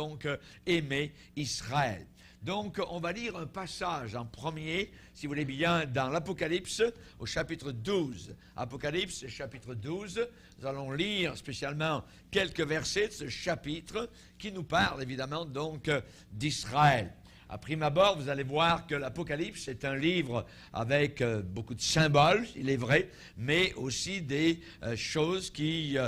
donc aimer Israël. Donc on va lire un passage en premier, si vous voulez bien, dans l'Apocalypse au chapitre 12. Apocalypse chapitre 12, nous allons lire spécialement quelques versets de ce chapitre qui nous parle évidemment donc d'Israël. À prime abord, vous allez voir que l'Apocalypse est un livre avec beaucoup de symboles, il est vrai, mais aussi des choses qui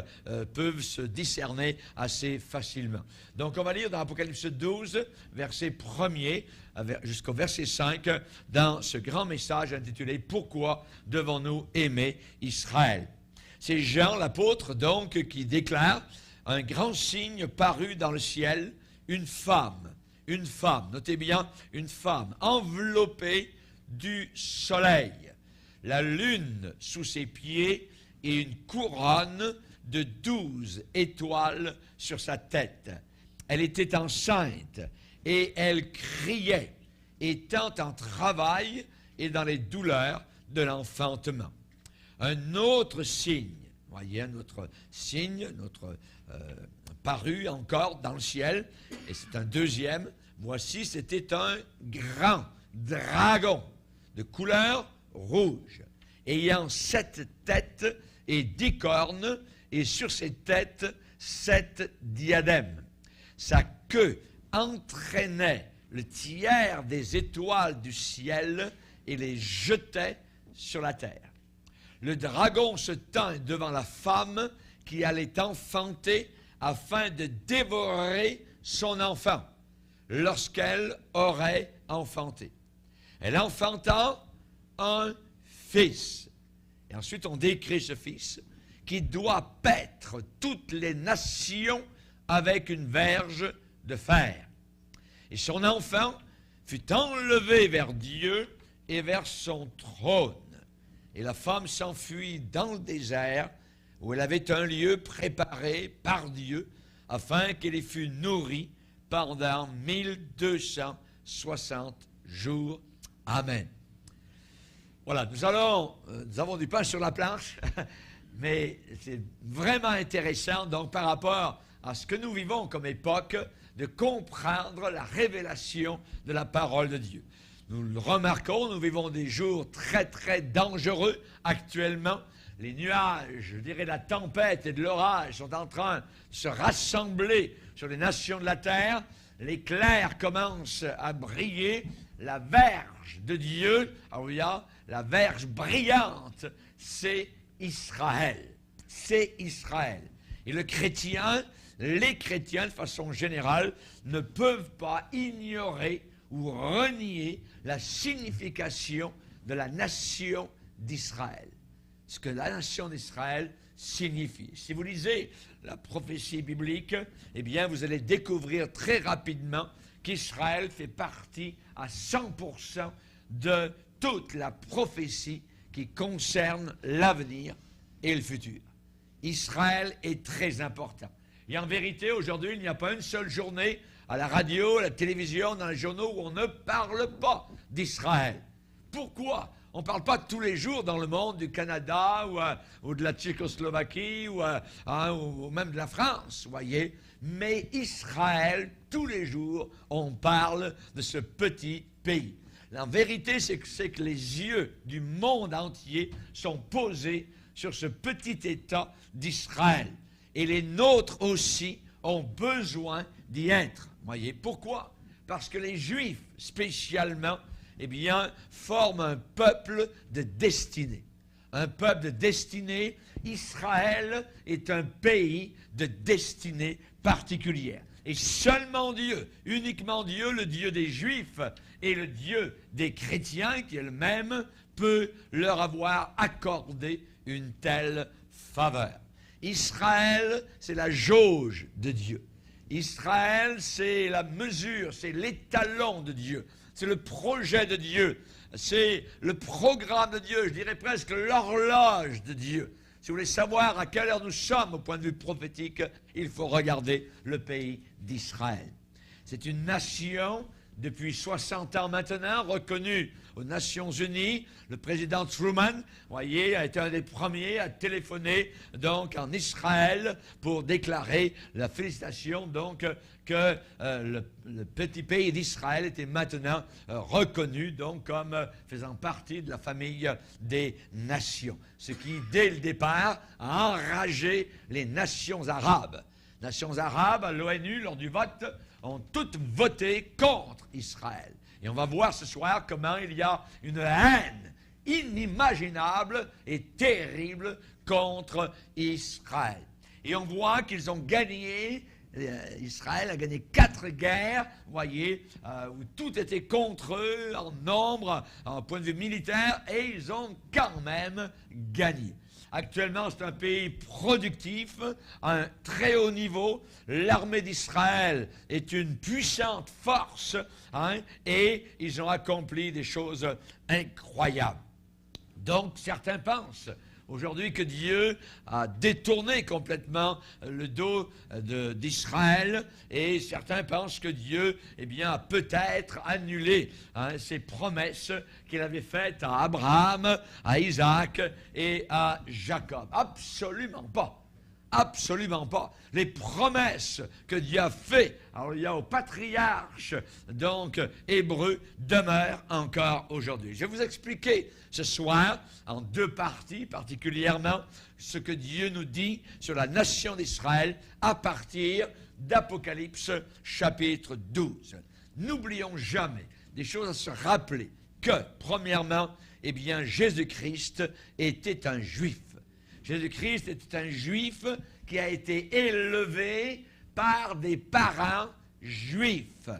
peuvent se discerner assez facilement. Donc, on va lire dans l'Apocalypse 12, verset 1er jusqu'au verset 5, dans ce grand message intitulé « Pourquoi devons-nous aimer Israël ?» C'est Jean, l'apôtre, donc, qui déclare « Un grand signe parut dans le ciel, une femme, notez bien, une femme enveloppée du soleil, la lune sous ses pieds et une couronne de 12 étoiles sur sa tête. Elle était enceinte et elle criait, étant en travail et dans les douleurs de l'enfantement. Un autre signe, voyez, un autre signe, paru encore dans le ciel, et c'est un deuxième. Voici, c'était un grand dragon de couleur rouge, ayant 7 têtes et 10 cornes, et sur ses têtes 7 diadèmes. Sa queue entraînait le tiers des étoiles du ciel et les jetait sur la terre. Le dragon se tint devant la femme qui allait enfanter afin de dévorer son enfant lorsqu'elle aurait enfanté. Elle enfanta un fils. Et ensuite, on décrit ce fils qui doit paître toutes les nations avec une verge de fer. Et son enfant fut enlevé vers Dieu et vers son trône. Et la femme s'enfuit dans le désert où elle avait un lieu préparé par Dieu afin qu'elle y fût nourrie pendant 1260 jours. Amen. Voilà, nous avons du pain sur la planche, mais c'est vraiment intéressant, donc par rapport à ce que nous vivons comme époque, de comprendre la révélation de la parole de Dieu. Nous le remarquons, nous vivons des jours très, très dangereux actuellement. Les nuages, je dirais la tempête et de l'orage sont en train de se rassembler sur les nations de la terre. L'éclair commence à briller. La verge de Dieu, la verge brillante, c'est Israël. C'est Israël. Et les chrétiens, de façon générale, ne peuvent pas ignorer ou renier la signification de la nation d'Israël. Ce que la nation d'Israël signifie. Si vous lisez la prophétie biblique, eh bien, vous allez découvrir très rapidement qu'Israël fait partie à 100% de toute la prophétie qui concerne l'avenir et le futur. Israël est très important. Et en vérité, aujourd'hui, il n'y a pas une seule journée à la radio, à la télévision, dans les journaux où on ne parle pas d'Israël. Pourquoi ? On ne parle pas tous les jours dans le monde du Canada ou de la Tchécoslovaquie ou même de la France, vous voyez. Mais Israël, tous les jours, on parle de ce petit pays. La vérité, c'est que les yeux du monde entier sont posés sur ce petit État d'Israël. Et les nôtres aussi ont besoin d'y être. Vous voyez, pourquoi? Parce que les Juifs, spécialement, eh bien, forment un peuple de destinée. Un peuple de destinée. Israël est un pays de destinée particulière. Et seulement Dieu, uniquement Dieu, le Dieu des Juifs et le Dieu des chrétiens, qui est le même, peut leur avoir accordé une telle faveur. Israël, c'est la jauge de Dieu. Israël, c'est la mesure, c'est l'étalon de Dieu. C'est le projet de Dieu. C'est le programme de Dieu, je dirais presque l'horloge de Dieu. Si vous voulez savoir à quelle heure nous sommes au point de vue prophétique, il faut regarder le pays d'Israël. C'est une nation depuis 60 ans maintenant, reconnu aux Nations Unies. Le président Truman, voyez, a été un des premiers à téléphoner donc en Israël pour déclarer la félicitation donc que le petit pays d'Israël était maintenant reconnu donc comme faisant partie de la famille des nations. Ce qui, dès le départ, a enragé les nations arabes. Nations arabes, à l'ONU, lors du vote, ont toutes voté contre Israël. Et on va voir ce soir comment il y a une haine inimaginable et terrible contre Israël. Et on voit qu'ils ont gagné, Israël a gagné 4 guerres, vous voyez, où tout était contre eux en nombre, en point de vue militaire, et ils ont quand même gagné. Actuellement, c'est un pays productif, à un très haut niveau. L'armée d'Israël est une puissante force, et ils ont accompli des choses incroyables. Donc, certains pensent aujourd'hui que Dieu a détourné complètement le dos d'Israël, et certains pensent que Dieu, a peut-être annulé ses promesses qu'il avait faites à Abraham, à Isaac et à Jacob. Absolument pas. Absolument pas. Les promesses que Dieu a faites aux patriarches donc hébreux demeurent encore aujourd'hui. Je vais vous expliquer ce soir, en 2 parties particulièrement, ce que Dieu nous dit sur la nation d'Israël à partir d'Apocalypse chapitre 12. N'oublions jamais des choses à se rappeler que, premièrement, Jésus-Christ était un Juif. Jésus-Christ était un Juif qui a été élevé par des parents juifs.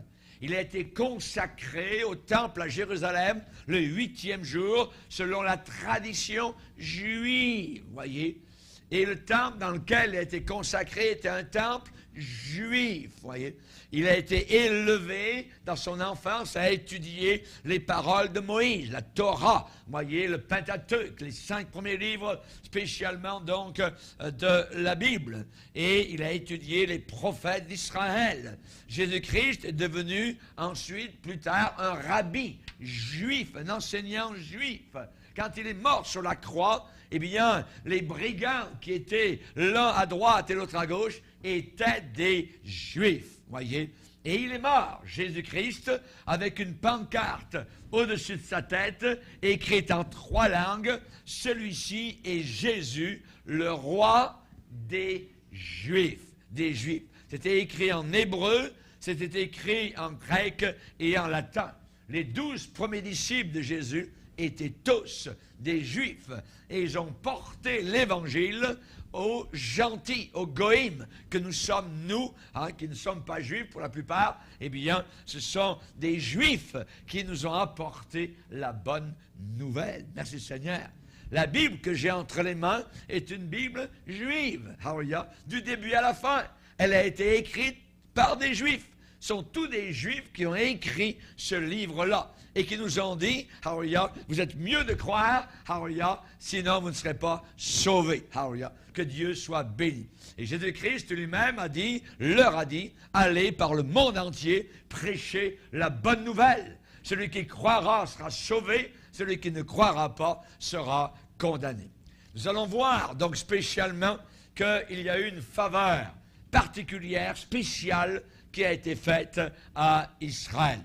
Il a été consacré au temple à Jérusalem le 8e jour, selon la tradition juive, voyez. Et le temple dans lequel il a été consacré était un temple juif, voyez. Il a été élevé dans son enfance à étudier les paroles de Moïse, la Torah, voyez, le Pentateuque, les 5 premiers livres spécialement donc de la Bible. Et il a étudié les prophètes d'Israël. Jésus-Christ est devenu ensuite, plus tard, un rabbi juif, un enseignant juif. Quand il est mort sur la croix, les brigands qui étaient l'un à droite et l'autre à gauche étaient des Juifs, voyez. Et il est mort, Jésus-Christ, avec une pancarte au-dessus de sa tête, écrite en 3 langues. Celui-ci est Jésus, le roi des Juifs. Des Juifs. C'était écrit en hébreu, c'était écrit en grec et en latin. Les 12 premiers disciples de Jésus étaient tous des Juifs, et ils ont porté l'Évangile aux gentils, aux goïms, que nous sommes nous, qui ne sommes pas juifs pour la plupart. Ce sont des Juifs qui nous ont apporté la bonne nouvelle. Merci Seigneur. La Bible que j'ai entre les mains est une Bible juive, du début à la fin. Elle a été écrite par des Juifs. Ce sont tous des Juifs qui ont écrit ce livre-là et qui nous ont dit, vous êtes mieux de croire, sinon vous ne serez pas sauvés. Que Dieu soit béni. Et Jésus-Christ lui-même leur a dit, allez par le monde entier, prêcher la bonne nouvelle. Celui qui croira sera sauvé, celui qui ne croira pas sera condamné. Nous allons voir donc spécialement qu'il y a eu une faveur particulière, spéciale, qui a été faite à Israël.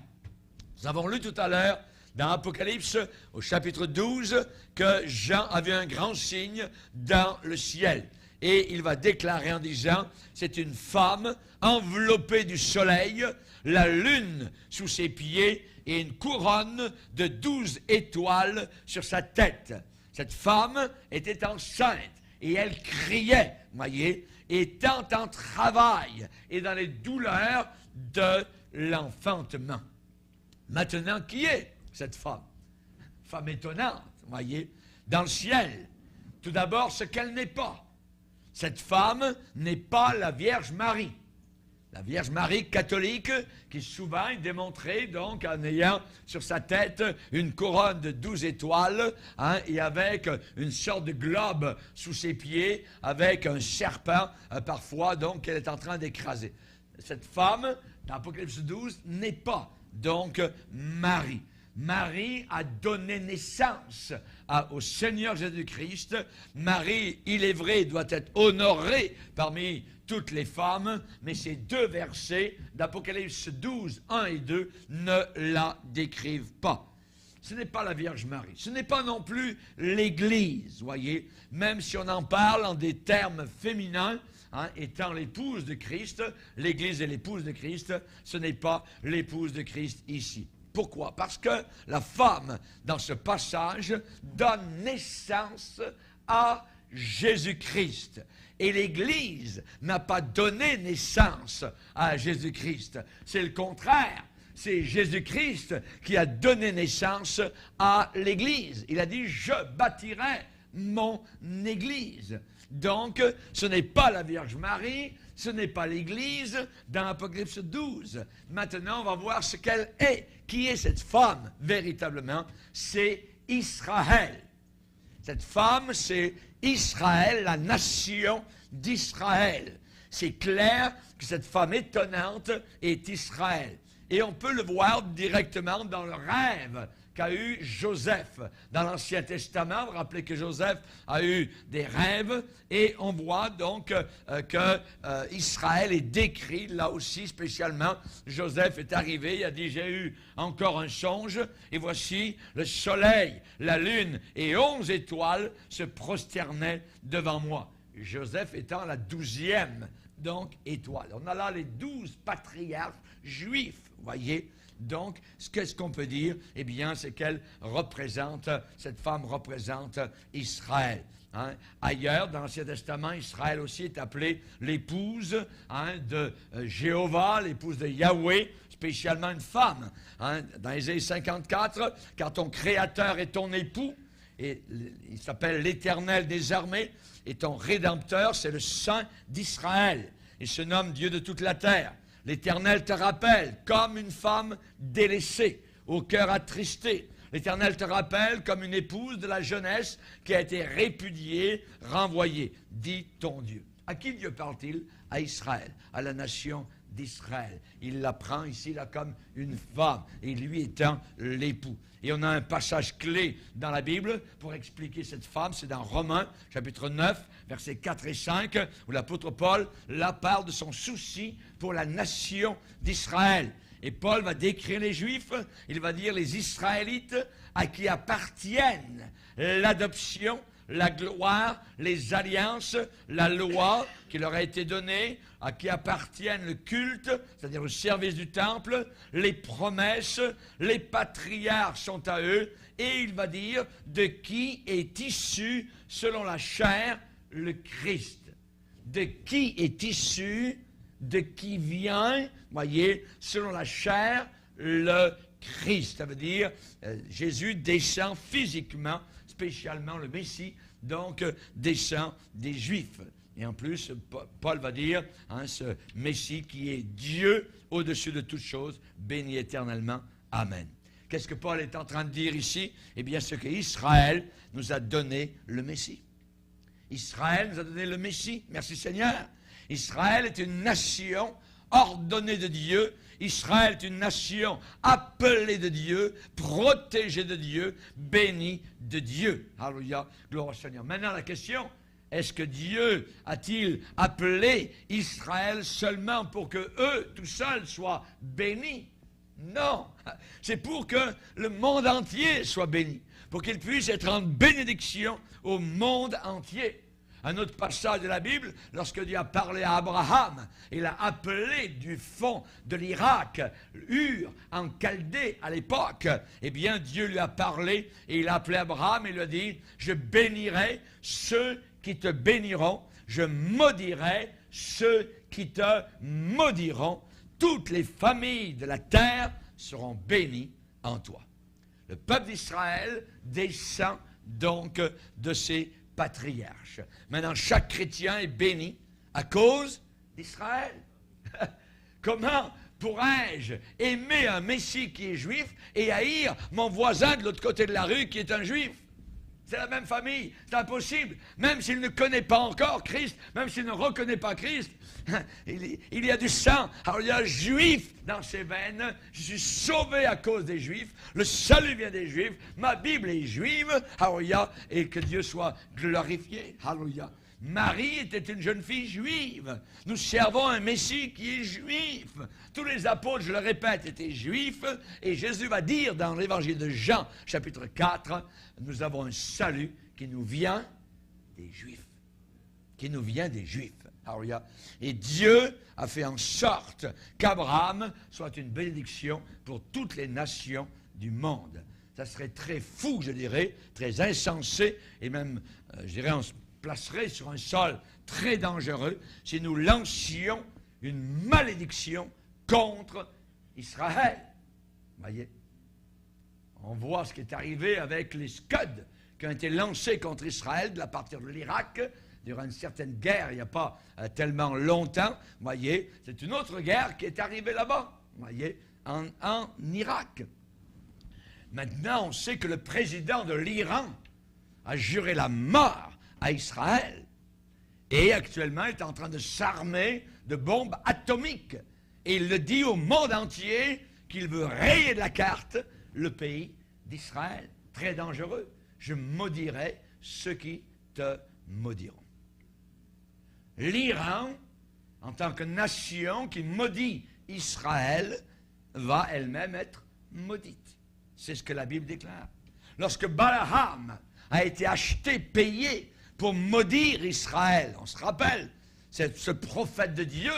Nous avons lu tout à l'heure dans Apocalypse, au chapitre 12, que Jean a vu un grand signe dans le ciel. Et il va déclarer en disant, c'est une femme enveloppée du soleil, la lune sous ses pieds et une couronne de 12 étoiles sur sa tête. Cette femme était enceinte et elle criait, voyez, étant en travail et dans les douleurs de l'enfantement. Maintenant, qui est cette femme? Femme étonnante, voyez, dans le ciel. Tout d'abord, ce qu'elle n'est pas. Cette femme n'est pas la Vierge Marie. La Vierge Marie catholique, qui souvent est démontrée donc en ayant sur sa tête une couronne de 12 étoiles, et avec une sorte de globe sous ses pieds, avec un serpent parfois donc qu'elle est en train d'écraser. Cette femme, dans Apocalypse 12, n'est pas donc Marie. Marie a donné naissance au Seigneur Jésus-Christ. Marie, il est vrai, doit être honorée parmi toutes les femmes, mais ces deux versets d'Apocalypse 12, 1 et 2 ne la décrivent pas. Ce n'est pas la Vierge Marie, ce n'est pas non plus l'Église, voyez, même si on en parle en des termes féminins, étant l'épouse de Christ, l'Église est l'épouse de Christ, ce n'est pas l'épouse de Christ ici. Pourquoi? Parce que la femme, dans ce passage, donne naissance à Jésus-Christ. Et l'Église n'a pas donné naissance à Jésus-Christ. C'est le contraire. C'est Jésus-Christ qui a donné naissance à l'Église. Il a dit, je bâtirai mon Église. Donc, ce n'est pas la Vierge Marie, ce n'est pas l'Église dans Apocalypse 12. Maintenant, on va voir ce qu'elle est. Qui est cette femme, véritablement? C'est Israël. Cette femme, c'est Israël, la nation d'Israël. C'est clair que cette femme étonnante est Israël. Et on peut le voir directement dans le rêve qu'a eu Joseph. Dans l'Ancien Testament, vous vous rappelez que Joseph a eu des rêves, et on voit donc que Israël est décrit, là aussi spécialement. Joseph est arrivé, il a dit, j'ai eu encore un songe, et voici le soleil, la lune et 11 étoiles se prosternaient devant moi. Joseph étant la 12e, donc, étoile. On a là les 12 patriarches juifs, voyez. Donc, qu'est-ce qu'on peut dire? Eh bien, c'est qu'elle représente, cette femme représente Israël. Ailleurs, dans l'Ancien Testament, Israël aussi est appelée l'épouse de Jéhovah, l'épouse de Yahweh, spécialement une femme. Dans Ésaïe 54, car ton Créateur est ton époux, et il s'appelle l'Éternel des armées, et ton Rédempteur, c'est le Saint d'Israël. Il se nomme Dieu de toute la terre. L'Éternel te rappelle comme une femme délaissée, au cœur attristé. L'Éternel te rappelle comme une épouse de la jeunesse qui a été répudiée, renvoyée, dit ton Dieu. À qui Dieu parle-t-il? À Israël, à la nation d'Israël. Il la prend ici là comme une femme, et lui étant l'époux. Et on a un passage clé dans la Bible pour expliquer cette femme, c'est dans Romains, chapitre 9, versets 4 et 5, où l'apôtre Paul là parle de son souci pour la nation d'Israël. Et Paul va décrire les Juifs, il va dire les Israélites à qui appartiennent l'adoption, la gloire, les alliances, la loi qui leur a été donnée, à qui appartiennent le culte, c'est-à-dire le service du temple, les promesses, les patriarches sont à eux, et il va dire de qui est issu, selon la chair, le Christ. De qui est issu, de qui vient, voyez, selon la chair, le Christ. Ça veut dire, Jésus descend physiquement, spécialement le Messie, donc descend des Juifs. Et en plus, Paul va dire, ce Messie qui est Dieu au-dessus de toutes choses, béni éternellement. Amen. Qu'est-ce que Paul est en train de dire ici? Eh bien, ce qu'Israël nous a donné le Messie. Israël nous a donné le Messie. Merci Seigneur. Israël est une nation ordonnée de Dieu. Israël est une nation appelée de Dieu, protégée de Dieu, bénie de Dieu. Alléluia, gloire au Seigneur. Maintenant, la question, est-ce que Dieu a-t-il appelé Israël seulement pour que eux, tout seuls, soient bénis? Non, c'est pour que le monde entier soit béni, pour qu'il puisse être en bénédiction au monde entier. Un autre passage de la Bible, lorsque Dieu a parlé à Abraham, il a appelé du fond de l'Irak, Ur, en Chaldée à l'époque, eh bien Dieu lui a parlé et il a appelé Abraham et lui a dit, je bénirai ceux qui te béniront, je maudirai ceux qui te maudiront, toutes les familles de la terre seront bénies en toi. Le peuple d'Israël descend donc de ces patriarches. Maintenant, chaque chrétien est béni à cause d'Israël. Comment pourrais-je aimer un Messie qui est juif et haïr mon voisin de l'autre côté de la rue qui est un juif? c'est la même famille, c'est impossible. Même s'il ne connaît pas encore Christ, même s'il ne reconnaît pas Christ, il y a du sang. Alors il y a juif dans ses veines. Je suis sauvé à cause des Juifs. Le salut vient des Juifs. Ma Bible est juive. Alléluia. Et que Dieu soit glorifié. Alléluia. Marie était une jeune fille juive. Nous servons un Messie qui est juif. Tous les apôtres, je le répète, étaient juifs. Et Jésus va dire dans l'évangile de Jean, chapitre 4, nous avons un salut qui nous vient des Juifs. Qui nous vient des Juifs. Alléluia. Et Dieu a fait en sorte qu'Abraham soit une bénédiction pour toutes les nations du monde. Ça serait très fou, je dirais, très insensé, et même, je dirais, on se placerait sur un sol très dangereux si nous lancions une malédiction contre Israël. Vous voyez? On voit ce qui est arrivé avec les Scuds qui ont été lancés contre Israël à partir de l'Irak, durant une certaine guerre, il n'y a pas tellement longtemps. Vous voyez, c'est une autre guerre qui est arrivée là-bas, vous voyez, en Irak. Maintenant, on sait que le président de l'Iran a juré la mort à Israël. Et actuellement, il est en train de s'armer de bombes atomiques. Et il le dit au monde entier qu'il veut rayer de la carte le pays d'Israël. Très dangereux. Je maudirai ceux qui te maudiront. L'Iran, en tant que nation qui maudit Israël, va elle-même être maudite. C'est ce que la Bible déclare. Lorsque Balaam a été acheté, payé pour maudire Israël, on se rappelle, c'est ce prophète de Dieu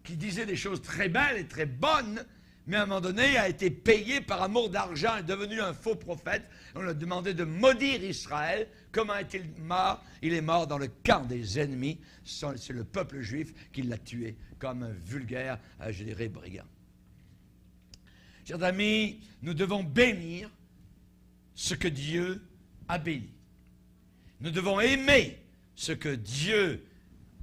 qui disait des choses très belles et très bonnes, mais à un moment donné a été payé par amour d'argent, est devenu un faux prophète. On lui a demandé de maudire Israël. Comment est-il mort? Il est mort dans le camp des ennemis. C'est le peuple juif qui l'a tué comme un vulgaire, je dirais, brigand. Chers amis, nous devons bénir ce que Dieu a béni. Nous devons aimer ce que Dieu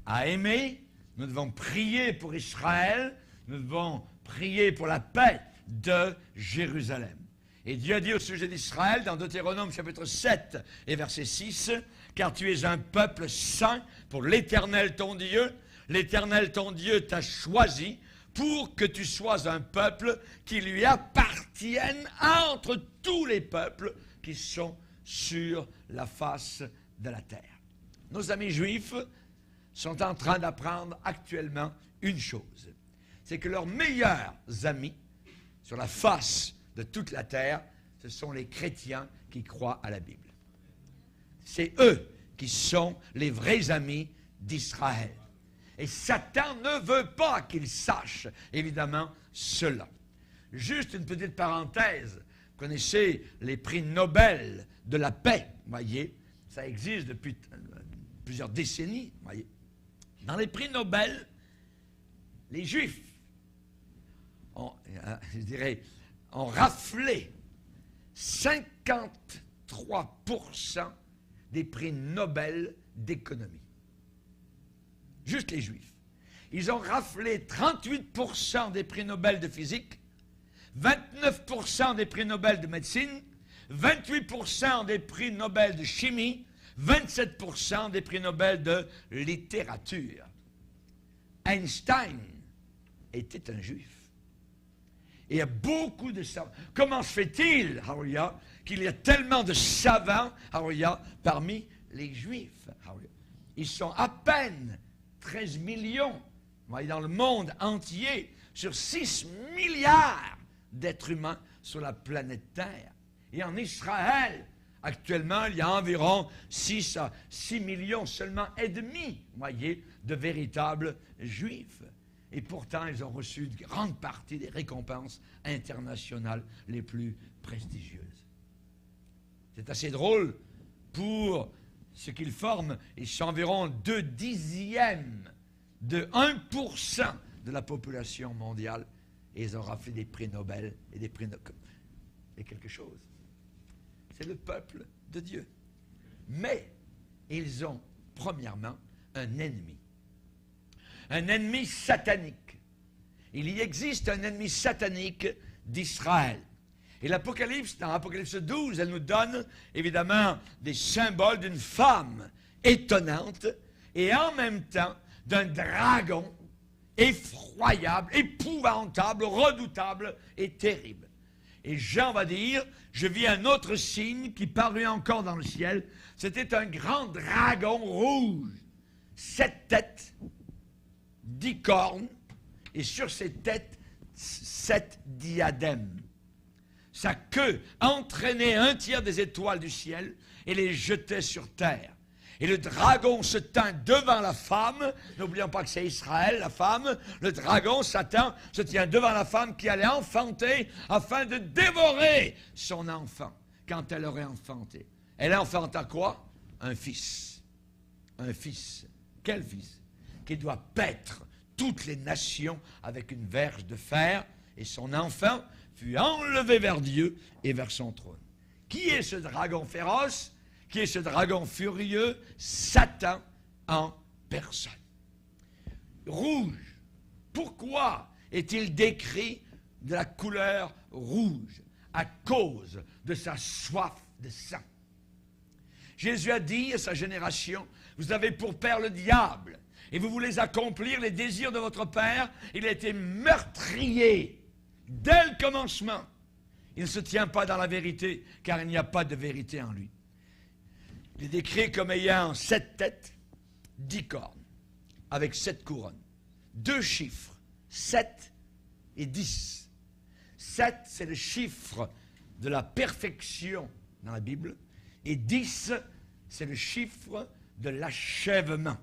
a aimé. Nous devons prier pour Israël. Nous devons prier pour la paix de Jérusalem. Et Dieu a dit au sujet d'Israël, dans Deutéronome chapitre 7 et verset 6, « Car tu es un peuple saint pour l'Éternel ton Dieu. L'Éternel ton Dieu t'a choisi pour que tu sois un peuple qui lui appartienne entre tous les peuples qui sont sur la face de la terre. » Nos amis juifs sont en train d'apprendre actuellement une chose. C'est que leurs meilleurs amis sur la face de toute la terre, ce sont les chrétiens qui croient à la Bible. C'est eux qui sont les vrais amis d'Israël. Et Satan ne veut pas qu'ils sachent, évidemment, cela. Juste une petite parenthèse. Vous connaissez les prix Nobel de la paix, voyez. Ça existe depuis plusieurs décennies, voyez. Dans les prix Nobel, les Juifs ont raflé 53% des prix Nobel d'économie. Juste les Juifs. Ils ont raflé 38% des prix Nobel de physique, 29% des prix Nobel de médecine, 28% des prix Nobel de chimie, 27% des prix Nobel de littérature. Einstein était un juif. Et il y a beaucoup de savants. Comment se fait-il, Harouya, qu'il y a tellement de savants, Harouya, parmi les juifs? Harouya. Ils sont à peine 13 millions, voyez, dans le monde entier, sur 6 milliards d'êtres humains sur la planète Terre. Et en Israël, actuellement, il y a environ 6 à 6 millions seulement et demi, voyez, de véritables juifs. Et pourtant, ils ont reçu une grande partie des récompenses internationales les plus prestigieuses. C'est assez drôle pour ce qu'ils forment. Ils sont environ 2/10 de 1% de la population mondiale. Et ils ont raflé des prix Nobel et des prix Nobel. C'est quelque chose. C'est le peuple de Dieu. Mais ils ont, premièrement, un ennemi. Un ennemi satanique. Il y existe un ennemi satanique d'Israël. Et l'Apocalypse, dans l'Apocalypse 12, elle nous donne évidemment des symboles d'une femme étonnante et en même temps d'un dragon effroyable, épouvantable, redoutable et terrible. Et Jean va dire, je vis un autre signe qui parut encore dans le ciel. C'était un grand dragon rouge, 7 têtes, 10 cornes, et sur ces têtes, 7 diadèmes. Sa queue entraînait un tiers des étoiles du ciel et les jetait sur terre. Et le dragon se tint devant la femme. N'oublions pas que c'est Israël, la femme. Le dragon, Satan, se tient devant la femme qui allait enfanter afin de dévorer son enfant quand elle aurait enfanté. Elle enfanta quoi? Un fils. Un fils. Quel fils? Qui doit paître toutes les nations avec une verge de fer. Et son enfant fut enlevé vers Dieu et vers son trône. Qui est ce dragon féroce? Qui est ce dragon furieux? Satan en personne. Rouge. Pourquoi est-il décrit de la couleur rouge? À cause de sa soif de sang. Jésus a dit à sa génération, vous avez pour père le diable, et vous voulez accomplir les désirs de votre père. Il a été meurtrier dès le commencement. Il ne se tient pas dans la vérité, car il n'y a pas de vérité en lui. Il est décrit comme ayant 7 têtes, 10 cornes, avec 7 couronnes. 2 chiffres, 7 et 10. 7, c'est le chiffre de la perfection dans la Bible, et 10, c'est le chiffre de l'achèvement.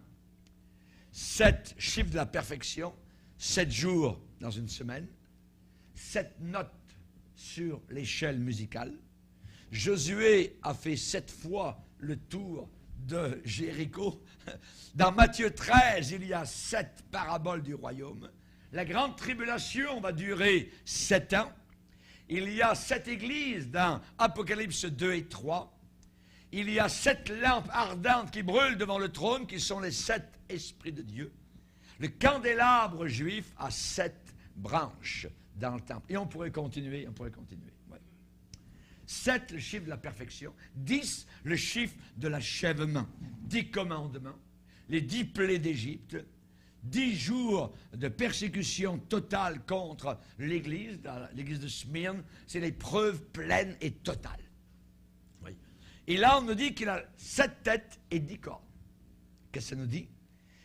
7, chiffre de la perfection, 7 jours dans une semaine, 7 notes sur l'échelle musicale. Josué a fait 7 fois le tour de Jéricho. Dans Matthieu 13, il y a 7 paraboles du royaume. La grande tribulation va durer 7 ans. Il y a 7 églises dans Apocalypse 2 et 3. Il y a 7 lampes ardentes qui brûlent devant le trône, qui sont les 7 esprits de Dieu. Le candélabre juif a 7 branches dans le temple. Et on pourrait continuer, Ouais. 7, le chiffre de la perfection. 10, le chiffre de l'achèvement. 10 commandements. Les 10 plaies d'Égypte. 10 jours de persécution totale contre l'Église, dans l'Église de Smyrne. C'est l'épreuve pleine et totale. Oui. Et là, on nous dit qu'il a 7 têtes et 10 cornes. Qu'est-ce que ça nous dit?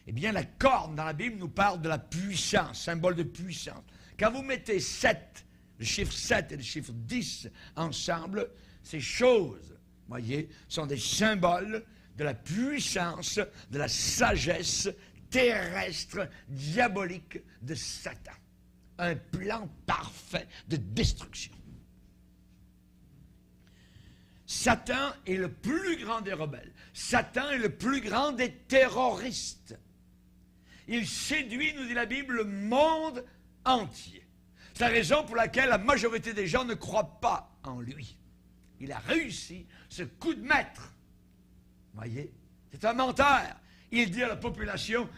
Eh bien, la corne dans la Bible nous parle de la puissance, symbole de puissance. Quand vous mettez 7, le chiffre 7 et le chiffre 10 ensemble, ces choses, voyez, sont des symboles de la puissance, de la sagesse terrestre, diabolique de Satan. Un plan parfait de destruction. Satan est le plus grand des rebelles. Satan est le plus grand des terroristes. Il séduit, nous dit la Bible, le monde entier. C'est la raison pour laquelle la majorité des gens ne croient pas en lui. Il a réussi ce coup de maître. Voyez? C'est un menteur. Il dit à la population,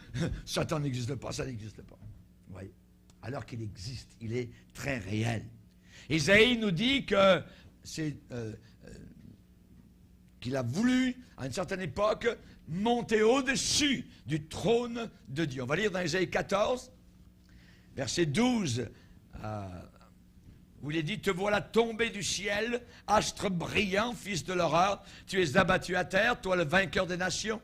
Satan n'existe pas, ça n'existe pas. Voyez? Alors qu'il existe, il est très réel. Isaïe nous dit que qu'il a voulu, à une certaine époque, monter au-dessus du trône de Dieu. On va lire dans Isaïe 14, verset 12, où il est dit, « Te voilà tombé du ciel, astre brillant, fils de l'horreur, tu es abattu à terre, toi le vainqueur des nations.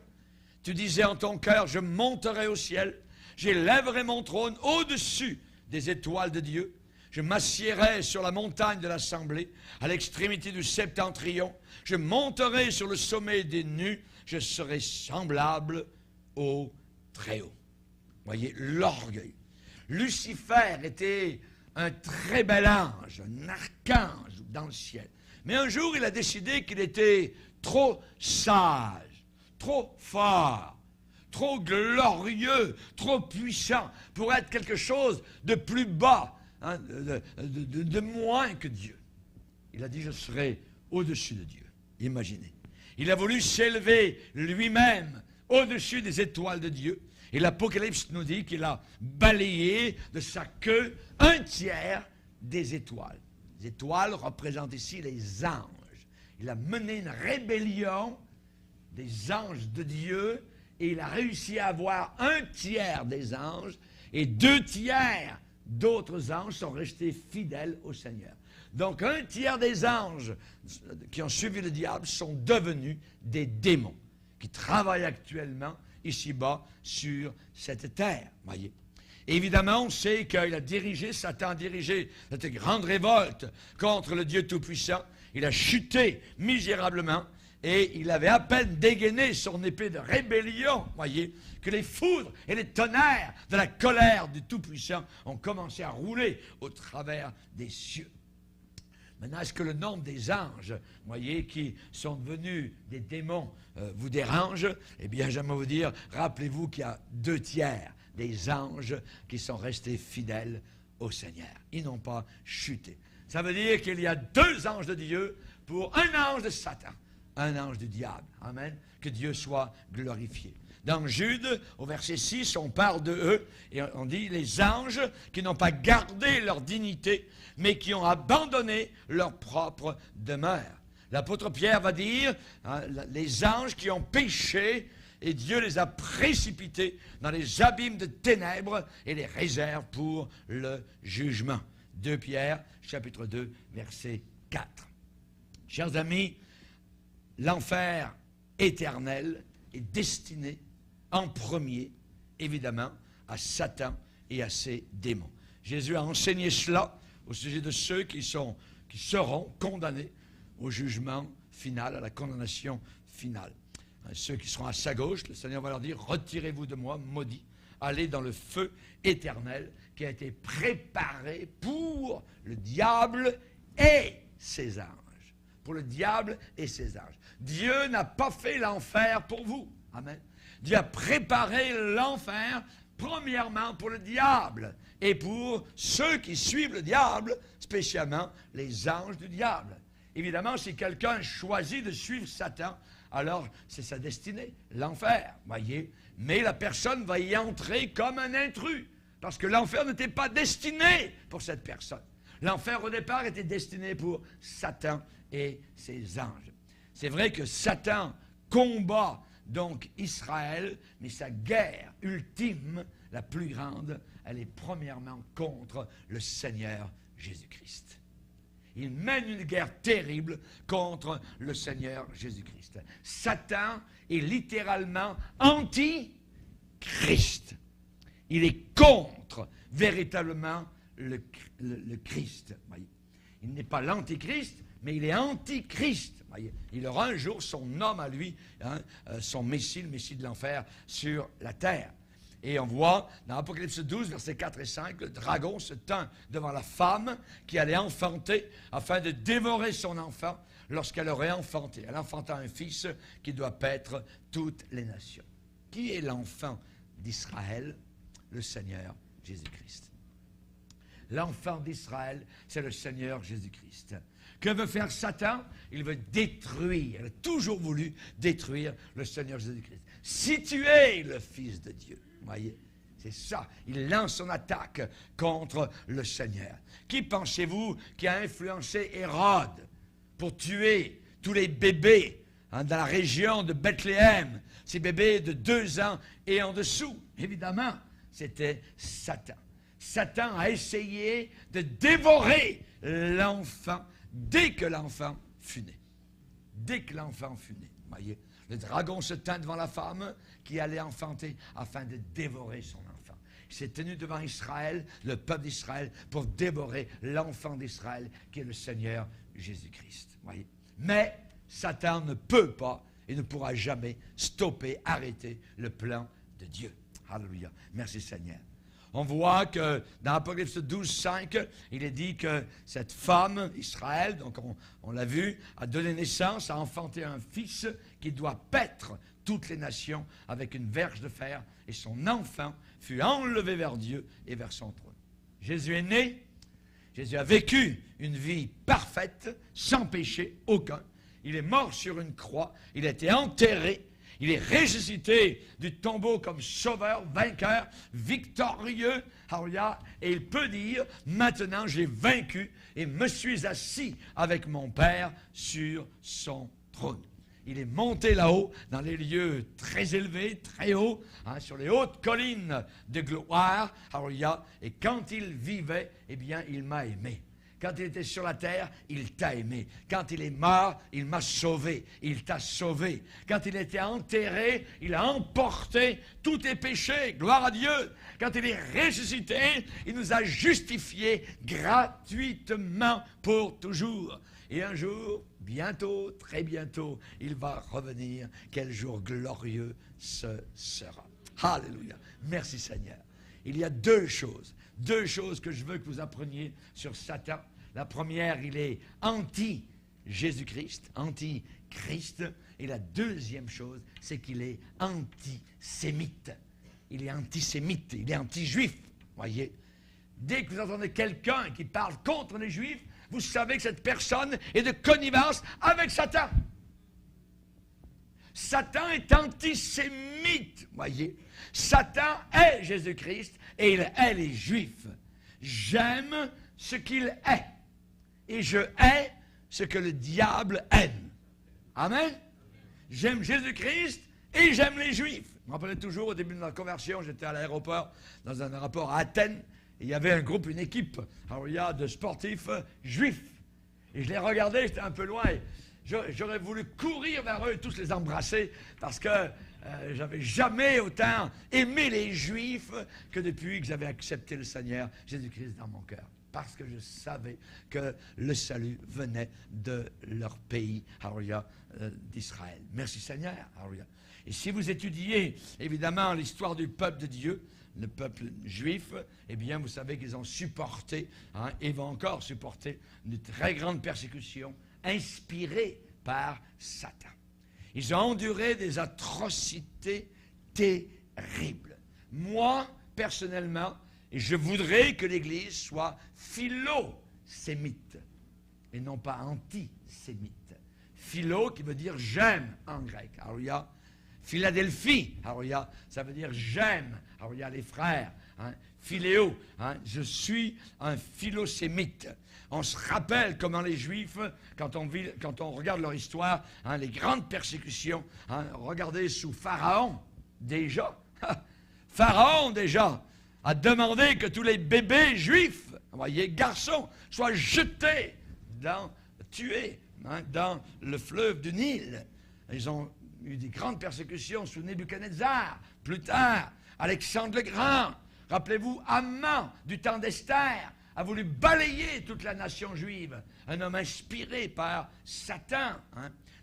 Tu disais en ton cœur, je monterai au ciel, j'élèverai mon trône au-dessus des étoiles de Dieu. Je m'assiérai sur la montagne de l'assemblée, à l'extrémité du septentrion. Je monterai sur le sommet des nues, je serai semblable au Très-Haut. » Voyez, l'orgueil. Lucifer était un très bel ange, un archange dans le ciel. Mais un jour, il a décidé qu'il était trop sage, trop fort, trop glorieux, trop puissant pour être quelque chose de plus bas, hein, de moins que Dieu. Il a dit, je serai au-dessus de Dieu. Imaginez. Il a voulu s'élever lui-même au-dessus des étoiles de Dieu. Et l'Apocalypse nous dit qu'il a balayé de sa queue un tiers des étoiles. étoiles représentent ici les anges. Il a mené une rébellion des anges de Dieu et il a réussi à avoir 1/3 des anges et 2/3 d'autres anges sont restés fidèles au Seigneur. Donc 1/3 des anges qui ont suivi le diable sont devenus des démons qui travaillent actuellement ici-bas sur cette terre. Voyez. Évidemment, on sait qu'il a dirigé, Satan a dirigé cette grande révolte contre le Dieu Tout-Puissant. Il a chuté misérablement et il avait à peine dégainé son épée de rébellion, voyez, que les foudres et les tonnerres de la colère du Tout-Puissant ont commencé à rouler au travers des cieux. Maintenant, est-ce que le nombre des anges, voyez, qui sont devenus des démons, vous dérange? Eh bien, j'aimerais vous dire, rappelez-vous qu'il y a 2/3 des anges qui sont restés fidèles au Seigneur. Ils n'ont pas chuté. Ça veut dire qu'il y a 2 anges de Dieu pour un ange de Satan, un ange du diable. Amen. Que Dieu soit glorifié. Dans Jude, au verset 6, on parle de eux et on dit les anges qui n'ont pas gardé leur dignité, mais qui ont abandonné leur propre demeure. L'apôtre Pierre va dire, hein, les anges qui ont péché et Dieu les a précipités dans les abîmes de ténèbres et les réserve pour le jugement. 2 Pierre, chapitre 2, verset 4. Chers amis, l'enfer éternel est destiné en premier, évidemment, à Satan et à ses démons. Jésus a enseigné cela au sujet de ceux qui seront condamnés au jugement final, à la condamnation finale. Ceux qui seront à sa gauche, le Seigneur va leur dire, retirez-vous de moi, maudits, allez dans le feu éternel qui a été préparé pour le diable et ses anges. Pour le diable et ses anges. Dieu n'a pas fait l'enfer pour vous. Amen. Dieu a préparé l'enfer, premièrement pour le diable et pour ceux qui suivent le diable, spécialement les anges du diable. Évidemment, si quelqu'un choisit de suivre Satan, alors c'est sa destinée, l'enfer, voyez. Mais la personne va y entrer comme un intrus, parce que l'enfer n'était pas destiné pour cette personne. L'enfer, au départ, était destiné pour Satan et ses anges. C'est vrai que Satan combat donc Israël, mais sa guerre ultime, la plus grande, elle est premièrement contre le Seigneur Jésus-Christ. Il mène une guerre terrible contre le Seigneur Jésus-Christ. Satan est littéralement anti-Christ. Il est contre véritablement le Christ. Voyez. Il n'est pas l'antichrist, mais il est anti-Christ. Voyez. Il aura un jour son homme à lui, hein, son Messie, le Messie de l'enfer, sur la terre. Et on voit dans Apocalypse 12, versets 4 et 5, le dragon se tint devant la femme qui allait enfanter afin de dévorer son enfant lorsqu'elle aurait enfanté. Elle enfanta un fils qui doit paître toutes les nations. Qui est l'enfant d'Israël? Le Seigneur Jésus-Christ. L'enfant d'Israël, c'est le Seigneur Jésus-Christ. Que veut faire Satan? Il veut détruire, il a toujours voulu détruire le Seigneur Jésus-Christ. Si tu es le Fils de Dieu, voyez, c'est ça. Il lance son attaque contre le Seigneur. Qui pensez-vous qui a influencé Hérode pour tuer tous les bébés dans la région de Bethléem, ces bébés de 2 ans et en dessous? Évidemment, c'était Satan. Satan a essayé de dévorer l'enfant dès que l'enfant fut né. Dès que l'enfant fut né, voyez. Le dragon se tint devant la femme qui allait enfanter afin de dévorer son enfant. Il s'est tenu devant Israël, le peuple d'Israël, pour dévorer l'enfant d'Israël qui est le Seigneur Jésus-Christ. Voyez. Mais Satan ne peut pas et ne pourra jamais stopper, arrêter le plan de Dieu. Alléluia. Merci Seigneur. On voit que dans Apocalypse 12, 5, il est dit que cette femme, Israël, donc on l'a vu, a donné naissance, a enfanté un fils qui doit paître toutes les nations avec une verge de fer, et son enfant fut enlevé vers Dieu et vers son trône. Jésus est né, Jésus a vécu une vie parfaite, sans péché aucun. Il est mort sur une croix, il a été enterré, il est ressuscité du tombeau comme sauveur, vainqueur, victorieux, Alléluia, et il peut dire, maintenant j'ai vaincu et me suis assis avec mon Père sur son trône. Il est monté là-haut, dans les lieux très élevés, très hauts, sur les hautes collines de gloire, Alléluia, et quand il vivait, eh bien, il m'a aimé. Quand il était sur la terre, il t'a aimé. Quand il est mort, il m'a sauvé. Il t'a sauvé. Quand il était enterré, il a emporté tous tes péchés. Gloire à Dieu. Quand il est ressuscité, il nous a justifiés gratuitement pour toujours. Et un jour, bientôt, très bientôt, il va revenir. Quel jour glorieux ce sera. Alléluia. Merci Seigneur. Il y a deux choses que je veux que vous appreniez sur Satan. La première, il est anti-Jésus-Christ, anti-Christ. Et la deuxième chose, c'est qu'il est antisémite. Il est antisémite, il est anti-juif. Voyez, dès que vous entendez quelqu'un qui parle contre les Juifs, vous savez que cette personne est de connivence avec Satan. Satan est antisémite, voyez. Satan est Jésus-Christ et il est les Juifs. J'aime ce qu'il est et je hais ce que le diable aime. Amen. J'aime Jésus-Christ et j'aime les Juifs. Je me rappelle toujours au début de ma conversion, j'étais à l'aéroport, dans un aéroport à Athènes, et il y avait un groupe, une équipe, de sportifs juifs. Et je les regardais, j'étais un peu loin, et j'aurais voulu courir vers eux et tous les embrasser, parce que j'avais jamais autant aimé les Juifs que depuis que j'avais accepté le Seigneur Jésus-Christ dans mon cœur. Parce que je savais que le salut venait de leur pays, d'Israël. Merci Seigneur. Et si vous étudiez évidemment l'histoire du peuple de Dieu, le peuple juif, eh bien vous savez qu'ils ont supporté, et vont encore supporter, une très grande persécution inspirée par Satan. Ils ont enduré des atrocités terribles. Moi, personnellement, je voudrais que l'Église soit philo-sémite et non pas antisémite. Philo qui veut dire j'aime en grec. Alléluia. Philadelphie, alléluia, ça veut dire j'aime. Alléluia, les frères. Philéo, je suis un philosémite. On se rappelle comment les Juifs, quand on regarde leur histoire, les grandes persécutions, regardez sous Pharaon, déjà. Pharaon, déjà, a demandé que tous les bébés juifs, voyez, garçons, soient jetés, tués, dans le fleuve du Nil. Ils ont eu des grandes persécutions sous Nebuchadnezzar. Plus tard, Alexandre le Grand. Rappelez-vous, Haman, du temps d'Esther, a voulu balayer toute la nation juive. Un homme inspiré par Satan.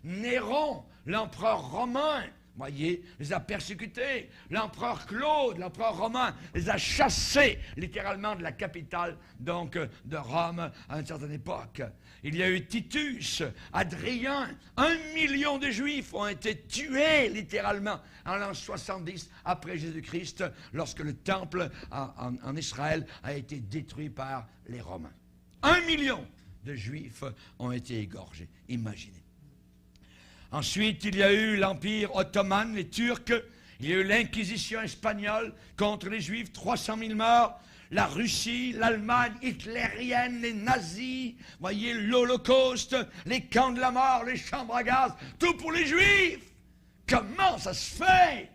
Néron, l'empereur romain, voyez, les a persécutés. L'empereur Claude, l'empereur romain, les a chassés littéralement de la capitale, donc de Rome, à une certaine époque. Il y a eu Titus, Adrien, 1 million de Juifs ont été tués littéralement en l'an 70 après Jésus-Christ, lorsque le temple en Israël a été détruit par les Romains. 1 million de Juifs ont été égorgés, imaginez. Ensuite, il y a eu l'Empire ottoman, les Turcs. Il y a eu l'Inquisition espagnole contre les Juifs, 300 000 morts. La Russie, l'Allemagne hitlérienne, les nazis, voyez, l'Holocauste, les camps de la mort, les chambres à gaz, tout pour les Juifs. Comment ça se fait?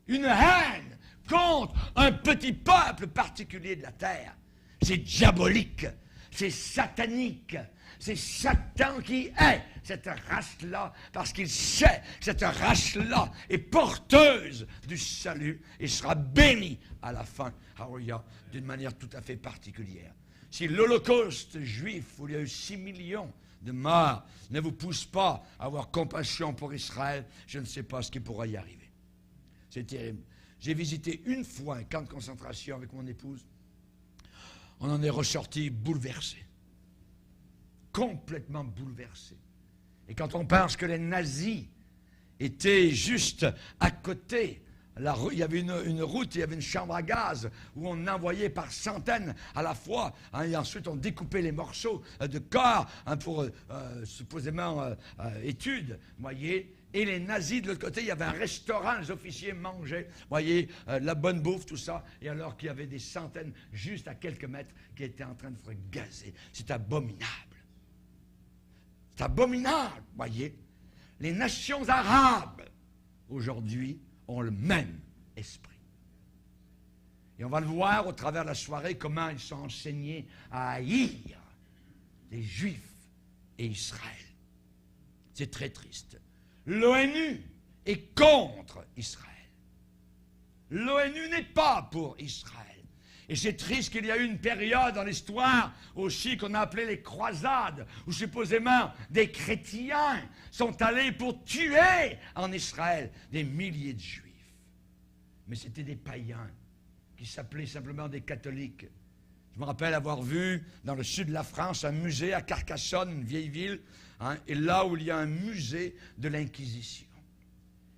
Une haine contre un petit peuple particulier de la terre. C'est diabolique, c'est satanique. C'est Satan qui est cette race-là, parce qu'il sait que cette race-là est porteuse du salut et sera bénie à la fin, d'une manière tout à fait particulière. Si l'Holocauste juif, où il y a eu 6 millions de morts, ne vous pousse pas à avoir compassion pour Israël, je ne sais pas ce qui pourra y arriver. C'est terrible. J'ai visité une fois un camp de concentration avec mon épouse. On en est ressorti bouleversé. Complètement bouleversé. Et quand on pense que les nazis étaient juste à côté, il y avait une route, il y avait une chambre à gaz où on envoyait par centaines à la fois, et ensuite on découpait les morceaux de corps pour supposément études, voyez, Et les nazis, de l'autre côté, il y avait un restaurant, les officiers mangeaient, vous voyez, de la bonne bouffe, tout ça, et alors qu'il y avait des centaines, juste à quelques mètres, qui étaient en train de se gazer. C'est abominable. C'est abominable, vous voyez. Les nations arabes, aujourd'hui, ont le même esprit. Et on va le voir au travers de la soirée, comment ils sont enseignés à haïr les Juifs et Israël. C'est très triste. L'ONU est contre Israël. L'ONU n'est pas pour Israël. Et c'est triste qu'il y a eu une période dans l'histoire aussi qu'on a appelée les croisades, où supposément des chrétiens sont allés pour tuer en Israël des milliers de Juifs. Mais c'était des païens qui s'appelaient simplement des catholiques. Je me rappelle avoir vu dans le sud de la France un musée à Carcassonne, une vieille ville, hein, et là où il y a un musée de l'Inquisition.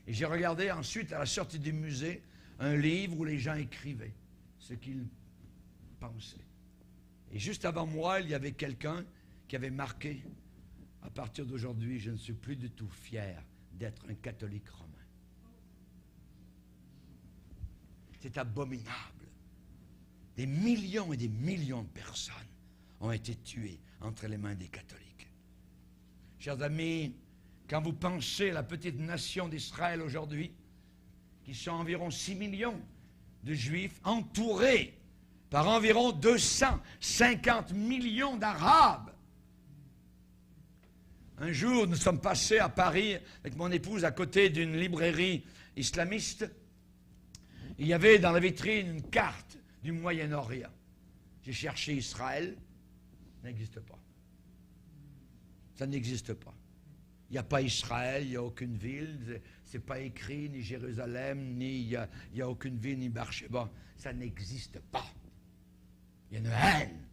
Et j'ai regardé ensuite, à la sortie du musée, un livre où les gens écrivaient ce qu'ils pensaient. Et juste avant moi, il y avait quelqu'un qui avait marqué « À partir d'aujourd'hui, je ne suis plus du tout fier d'être un catholique romain. » C'est abominable. Des millions et des millions de personnes ont été tuées entre les mains des catholiques. Chers amis, quand vous pensez à la petite nation d'Israël aujourd'hui, qui sont environ 6 millions de Juifs, entourés par environ 250 millions d'Arabes. Un jour, nous sommes passés à Paris avec mon épouse à côté d'une librairie islamiste. Il y avait dans la vitrine une carte du Moyen-Orient. J'ai cherché Israël, ça n'existe pas. Ça n'existe pas. Il n'y a pas Israël, il n'y a aucune ville, c'est pas écrit, ni Jérusalem, ni il y a aucune ville, ni Beersheba. Ça n'existe pas. Il y a une haine.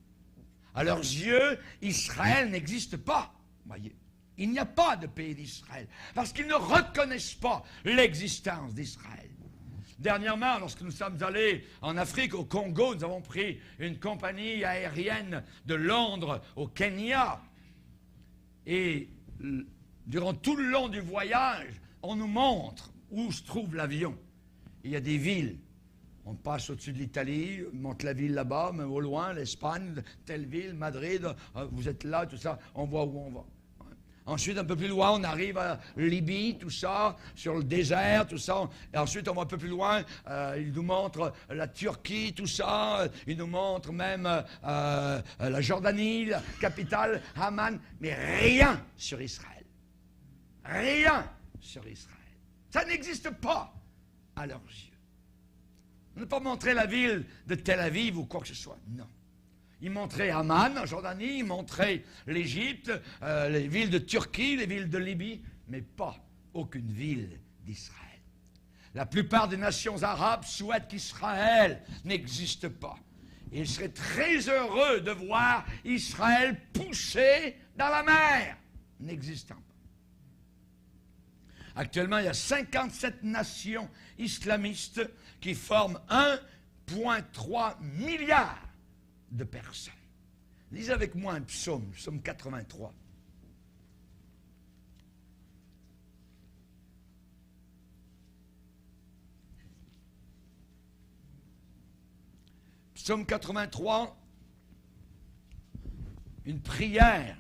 À leurs yeux, Israël n'existe pas. Voyez, il n'y a pas de pays d'Israël, parce qu'ils ne reconnaissent pas l'existence d'Israël. Dernièrement, lorsque nous sommes allés en Afrique, au Congo, nous avons pris une compagnie aérienne de Londres au Kenya. Et durant tout le long du voyage, on nous montre où se trouve l'avion. Il y a des villes. On passe au-dessus de l'Italie, on monte la ville là-bas, mais au loin, l'Espagne, telle ville, Madrid, vous êtes là, tout ça, on voit où on va. Ensuite, un peu plus loin, on arrive à Libye, tout ça, sur le désert, tout ça. Et ensuite, on va un peu plus loin, il nous montre la Turquie, tout ça. Il nous montre même la Jordanie, la capitale, Amman. Mais rien sur Israël. Rien sur Israël. Ça n'existe pas à leurs yeux. On n'a pas montré la ville de Tel Aviv ou quoi que ce soit. Non. Ils montraient Amman en Jordanie, ils montraient l'Égypte, les villes de Turquie, les villes de Libye, mais pas aucune ville d'Israël. La plupart des nations arabes souhaitent qu'Israël n'existe pas. Et ils seraient très heureux de voir Israël pousser dans la mer, n'existant pas. Actuellement, il y a 57 nations islamistes qui forment 1,3 milliard de personnes. Lisez avec moi un psaume, psaume 83. Psaume 83, une prière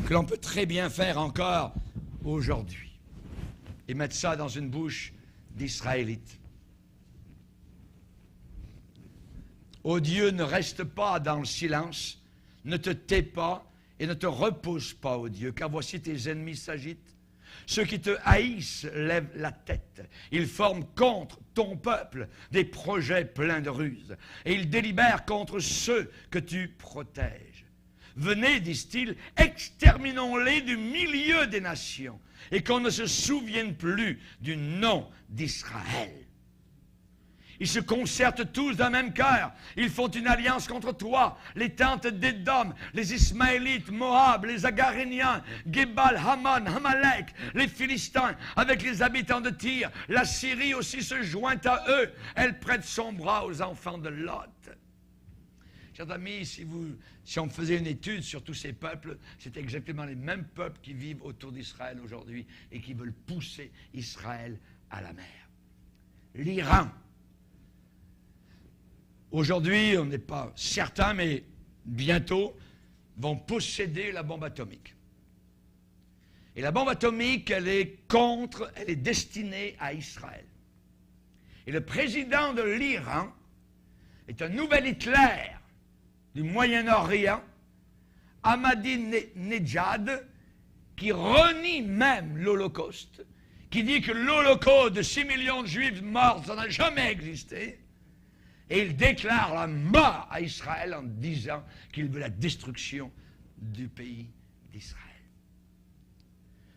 que l'on peut très bien faire encore aujourd'hui et mettre ça dans une bouche d'Israélites. Ô Dieu, ne reste pas dans le silence, ne te tais pas et ne te repose pas, ô Dieu, car voici tes ennemis s'agitent. Ceux qui te haïssent lèvent la tête. Ils forment contre ton peuple des projets pleins de ruses. Et ils délibèrent contre ceux que tu protèges. Venez, disent-ils, exterminons-les du milieu des nations, et qu'on ne se souvienne plus du nom d'Israël. Ils se concertent tous d'un même cœur. Ils font une alliance contre toi. Les tentes d'Édom, les Ismaélites, Moab, les Agaréniens, Gebal, Haman, Amalek, les Philistins, avec les habitants de Tyr. La Syrie aussi se joint à eux. Elle prête son bras aux enfants de Lot. chers amis, si on faisait une étude sur tous ces peuples, c'est exactement les mêmes peuples qui vivent autour d'Israël aujourd'hui et qui veulent pousser Israël à la mer. L'Iran. Aujourd'hui, on n'est pas certain, mais bientôt, vont posséder la bombe atomique. Et la bombe atomique, elle est destinée à Israël. Et le président de l'Iran est un nouvel Hitler du Moyen-Orient, Ahmadinejad, qui renie même l'Holocauste, qui dit que l'Holocauste de 6 millions de Juifs morts, ça n'a jamais existé, et il déclare la mort à Israël en disant qu'il veut la destruction du pays d'Israël.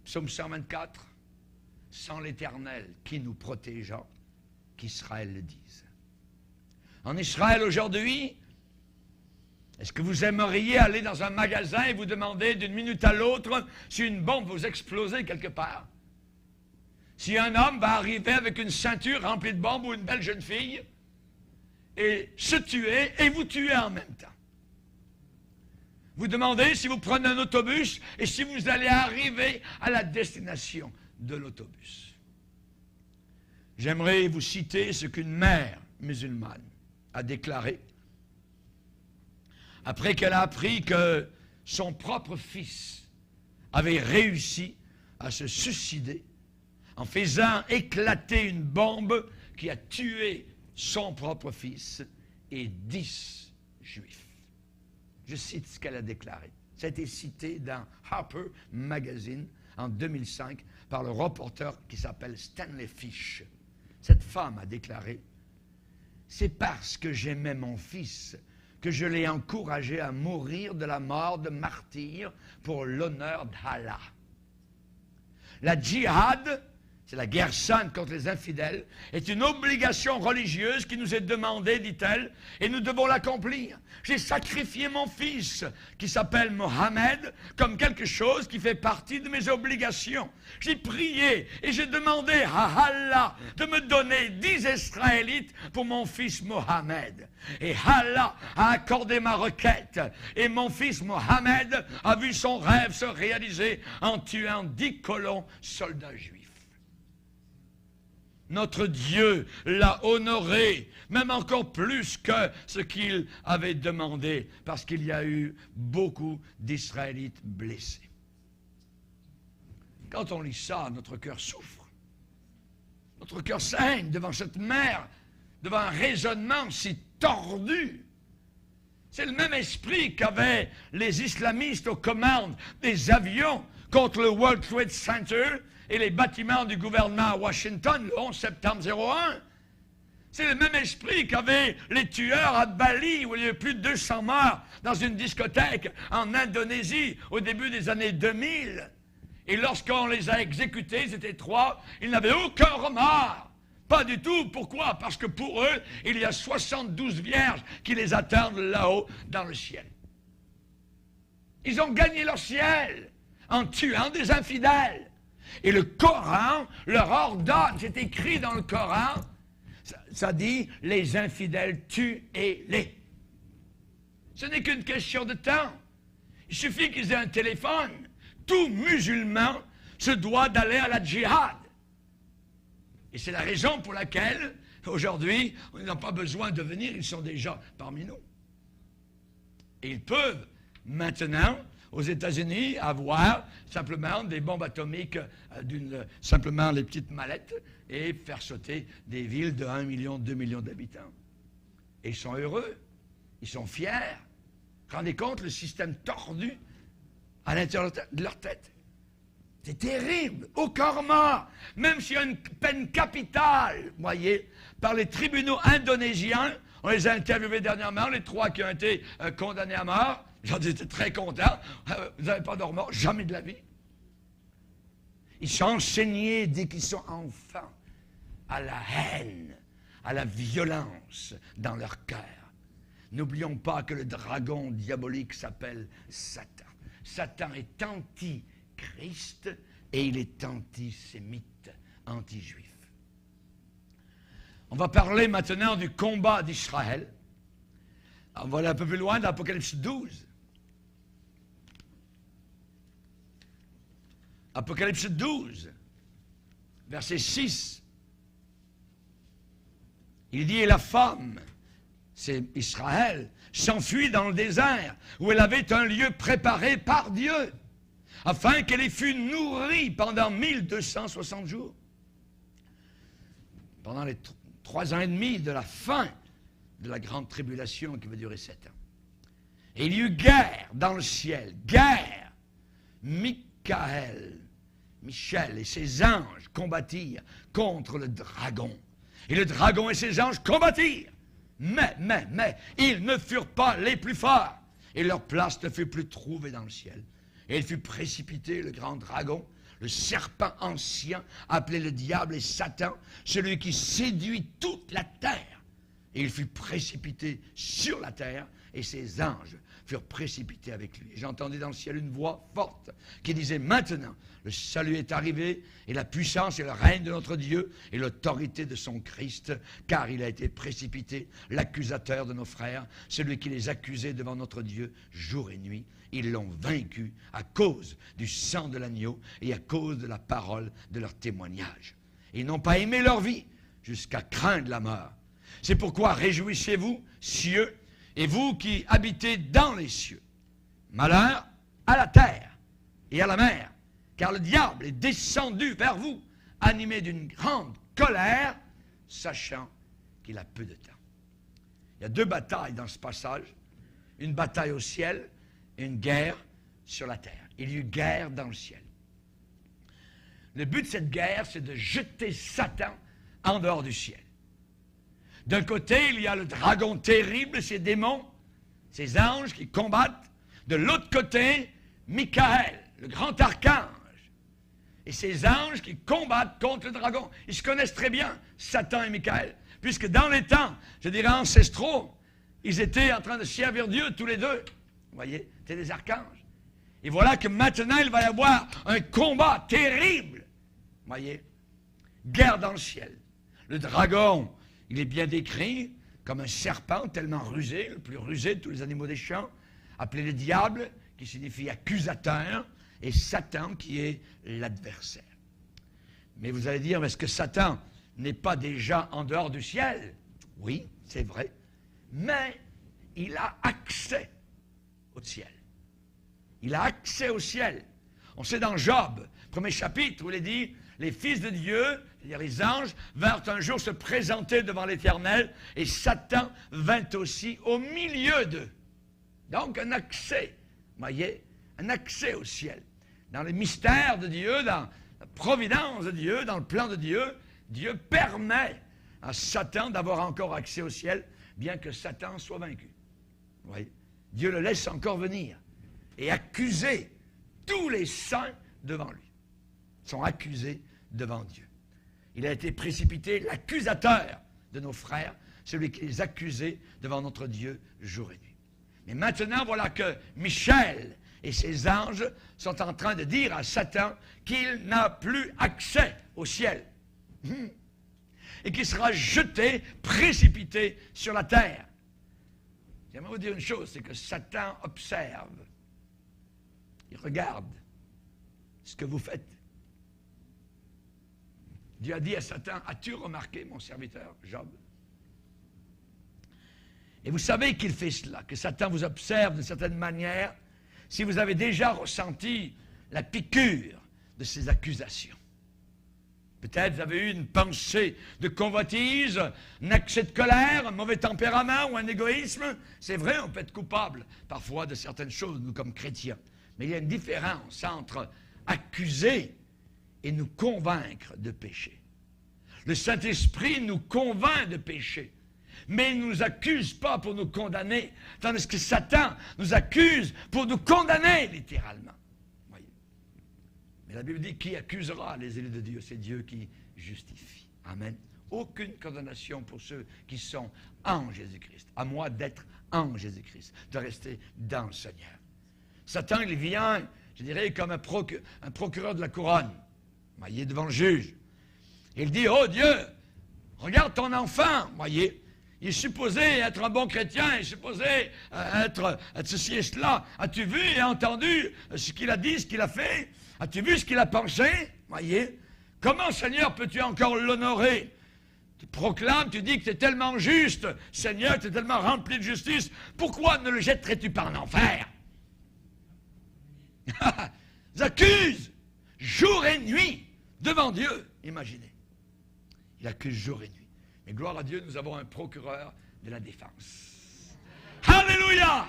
Psaume 124, sans l'Éternel qui nous protégea, qu'Israël le dise. En Israël aujourd'hui, est-ce que vous aimeriez aller dans un magasin et vous demander d'une minute à l'autre si une bombe vous explosait quelque part? Si un homme va arriver avec une ceinture remplie de bombes ou une belle jeune fille et se tuer et vous tuer en même temps? Vous demandez si vous prenez un autobus et si vous allez arriver à la destination de l'autobus. J'aimerais vous citer ce qu'une mère musulmane a déclaré après qu'elle a appris que son propre fils avait réussi à se suicider en faisant éclater une bombe qui a tué son propre fils et 10 juifs. Je cite ce qu'elle a déclaré. Ça a été cité dans Harper Magazine en 2005 par le reporter qui s'appelle Stanley Fish. Cette femme a déclaré « C'est parce que j'aimais mon fils que je l'ai encouragé à mourir de la mort de martyr pour l'honneur d'Allah. » La djihad, c'est la guerre sainte contre les infidèles, est une obligation religieuse qui nous est demandée, dit-elle, et nous devons l'accomplir. J'ai sacrifié mon fils, qui s'appelle Mohamed, comme quelque chose qui fait partie de mes obligations. J'ai prié et j'ai demandé à Allah de me donner 10 Israélites pour mon fils Mohamed. Et Allah a accordé ma requête. Et mon fils Mohamed a vu son rêve se réaliser en tuant 10 colons soldats juifs. Notre Dieu l'a honoré, même encore plus que ce qu'il avait demandé, parce qu'il y a eu beaucoup d'Israélites blessés. Quand on lit ça, notre cœur souffre. Notre cœur saigne devant cette mer, devant un raisonnement si tordu. C'est le même esprit qu'avaient les islamistes aux commandes des avions contre le World Trade Center et les bâtiments du gouvernement à Washington le 11 septembre 01. C'est le même esprit qu'avaient les tueurs à Bali, où il y a eu plus de 200 morts dans une discothèque en Indonésie au début des années 2000. Et lorsqu'on les a exécutés, c'était 3, ils n'avaient aucun remords. Pas du tout. Pourquoi? Parce que pour eux, il y a 72 vierges qui les attendent là-haut dans le ciel. Ils ont gagné leur ciel en tuant des infidèles. Et le Coran leur ordonne, c'est écrit dans le Coran, ça dit, les infidèles tuez-les. Ce n'est qu'une question de temps. Il suffit qu'ils aient un téléphone. Tout musulman se doit d'aller à la djihad. Et c'est la raison pour laquelle, aujourd'hui, on n'a pas besoin de venir, ils sont déjà parmi nous. Et ils peuvent maintenant, aux États-Unis, avoir simplement des bombes atomiques, simplement les petites mallettes, et faire sauter des villes de 1 million, 2 millions d'habitants. Et ils sont heureux, ils sont fiers. Rendez compte le système tordu à l'intérieur de leur tête. C'est terrible, aucun remords. Même s'il y a une peine capitale, voyez, par les tribunaux indonésiens, on les a interviewés dernièrement, les 3 qui ont été condamnés à mort. J'en étais très content. Vous n'avez pas de remords, jamais de la vie. Ils sont enseignés dès qu'ils sont enfants à la haine, à la violence dans leur cœur. N'oublions pas que le dragon diabolique s'appelle Satan. Satan est anti-Christ et il est antisémite, anti-juif. On va parler maintenant du combat d'Israël. On va aller un peu plus loin dans Apocalypse 12. Apocalypse 12, verset 6. Il dit, et la femme, c'est Israël, s'enfuit dans le désert, où elle avait un lieu préparé par Dieu, afin qu'elle ait fût nourrie pendant 1260 jours. Pendant les 3 ans et demi de la fin de la grande tribulation qui va durer 7 ans. Et il y eut guerre dans le ciel, guerre. Michel et ses anges combattirent contre le dragon. Et le dragon et ses anges combattirent. Mais, ils ne furent pas les plus forts. Et leur place ne fut plus trouvée dans le ciel. Et il fut précipité, le grand dragon, le serpent ancien, appelé le diable et Satan, celui qui séduit toute la terre. Et il fut précipité sur la terre, et ses anges furent précipités avec lui. Et j'entendis dans le ciel une voix forte qui disait, maintenant, le salut est arrivé, et la puissance et le règne de notre Dieu, et l'autorité de son Christ, car il a été précipité, l'accusateur de nos frères, celui qui les accusait devant notre Dieu jour et nuit. Ils l'ont vaincu à cause du sang de l'agneau et à cause de la parole de leur témoignage. Ils n'ont pas aimé leur vie jusqu'à craindre la mort. C'est pourquoi réjouissez-vous, cieux, et vous qui habitez dans les cieux. Malheur à la terre et à la mer, car le diable est descendu vers vous, animé d'une grande colère, sachant qu'il a peu de temps. Il y a 2 batailles dans ce passage, une bataille au ciel et une guerre sur la terre. Il y eut guerre dans le ciel. Le but de cette guerre, c'est de jeter Satan en dehors du ciel. D'un côté, il y a le dragon terrible, ses démons, ses anges qui combattent. De l'autre côté, Michael, le grand archange, et ses anges qui combattent contre le dragon. Ils se connaissent très bien, Satan et Michael, puisque dans les temps, je dirais ancestraux, ils étaient en train de servir Dieu tous les deux. Vous voyez, c'est des archanges. Et voilà que maintenant, il va y avoir un combat terrible. Vous voyez, guerre dans le ciel. Le dragon, il est bien décrit comme un serpent tellement rusé, le plus rusé de tous les animaux des champs, appelé le diable, qui signifie accusateur, et Satan, qui est l'adversaire. Mais vous allez dire, mais est-ce que Satan n'est pas déjà en dehors du ciel? Oui, c'est vrai. Mais il a accès au ciel. Il a accès au ciel. On sait dans Job, premier chapitre, où il est dit, les fils de Dieu, c'est-à-dire les anges, vinrent un jour se présenter devant l'Éternel, et Satan vint aussi au milieu d'eux. Donc un accès, vous voyez, un accès au ciel. Dans les mystères de Dieu, dans la providence de Dieu, dans le plan de Dieu, Dieu permet à Satan d'avoir encore accès au ciel, bien que Satan soit vaincu. Vous voyez, Dieu le laisse encore venir et accuser tous les saints devant lui. Ils sont accusés devant Dieu. Il a été précipité, l'accusateur de nos frères, celui qui les accusait devant notre Dieu jour et nuit. Mais maintenant, voilà que Michel et ses anges sont en train de dire à Satan qu'il n'a plus accès au ciel. Et qu'il sera jeté, précipité sur la terre. J'aimerais vous dire une chose, c'est que Satan observe. Il regarde ce que vous faites. Dieu a dit à Satan, as-tu remarqué mon serviteur Job? Et vous savez qu'il fait cela, que Satan vous observe d'une certaine manière, si vous avez déjà ressenti la piqûre de ces accusations. Peut-être vous avez eu une pensée de convoitise, un accès de colère, un mauvais tempérament ou un égoïsme. C'est vrai, on peut être coupable parfois de certaines choses, nous comme chrétiens. Mais il y a une différence entre accuser et nous convaincre de péché. Le Saint-Esprit nous convainc de péché, mais il ne nous accuse pas pour nous condamner, tandis que Satan nous accuse pour nous condamner, littéralement. Voyez. Mais la Bible dit, qui accusera les élus de Dieu? C'est Dieu qui justifie. Amen. Aucune condamnation pour ceux qui sont en Jésus-Christ. À moi d'être en Jésus-Christ, de rester dans le Seigneur. Satan, il vient, je dirais, comme un procureur de la couronne. Il est devant le juge. Il dit, oh Dieu, regarde ton enfant. Voyez, Il est supposé être un bon chrétien, il est supposé être ceci et cela. As-tu vu et entendu ce qu'il a dit, ce qu'il a fait? As-tu vu ce qu'il a pensé? Voyez? Comment, Seigneur, peux-tu encore l'honorer? Tu proclames, tu dis que tu es tellement juste, Seigneur, tu es tellement rempli de justice. Pourquoi ne le jetterais-tu pas en enfer? Ils accusent jour et nuit devant Dieu. Imaginez. Il accuse jour et nuit. Mais gloire à Dieu, nous avons un procureur de la défense. Alléluia!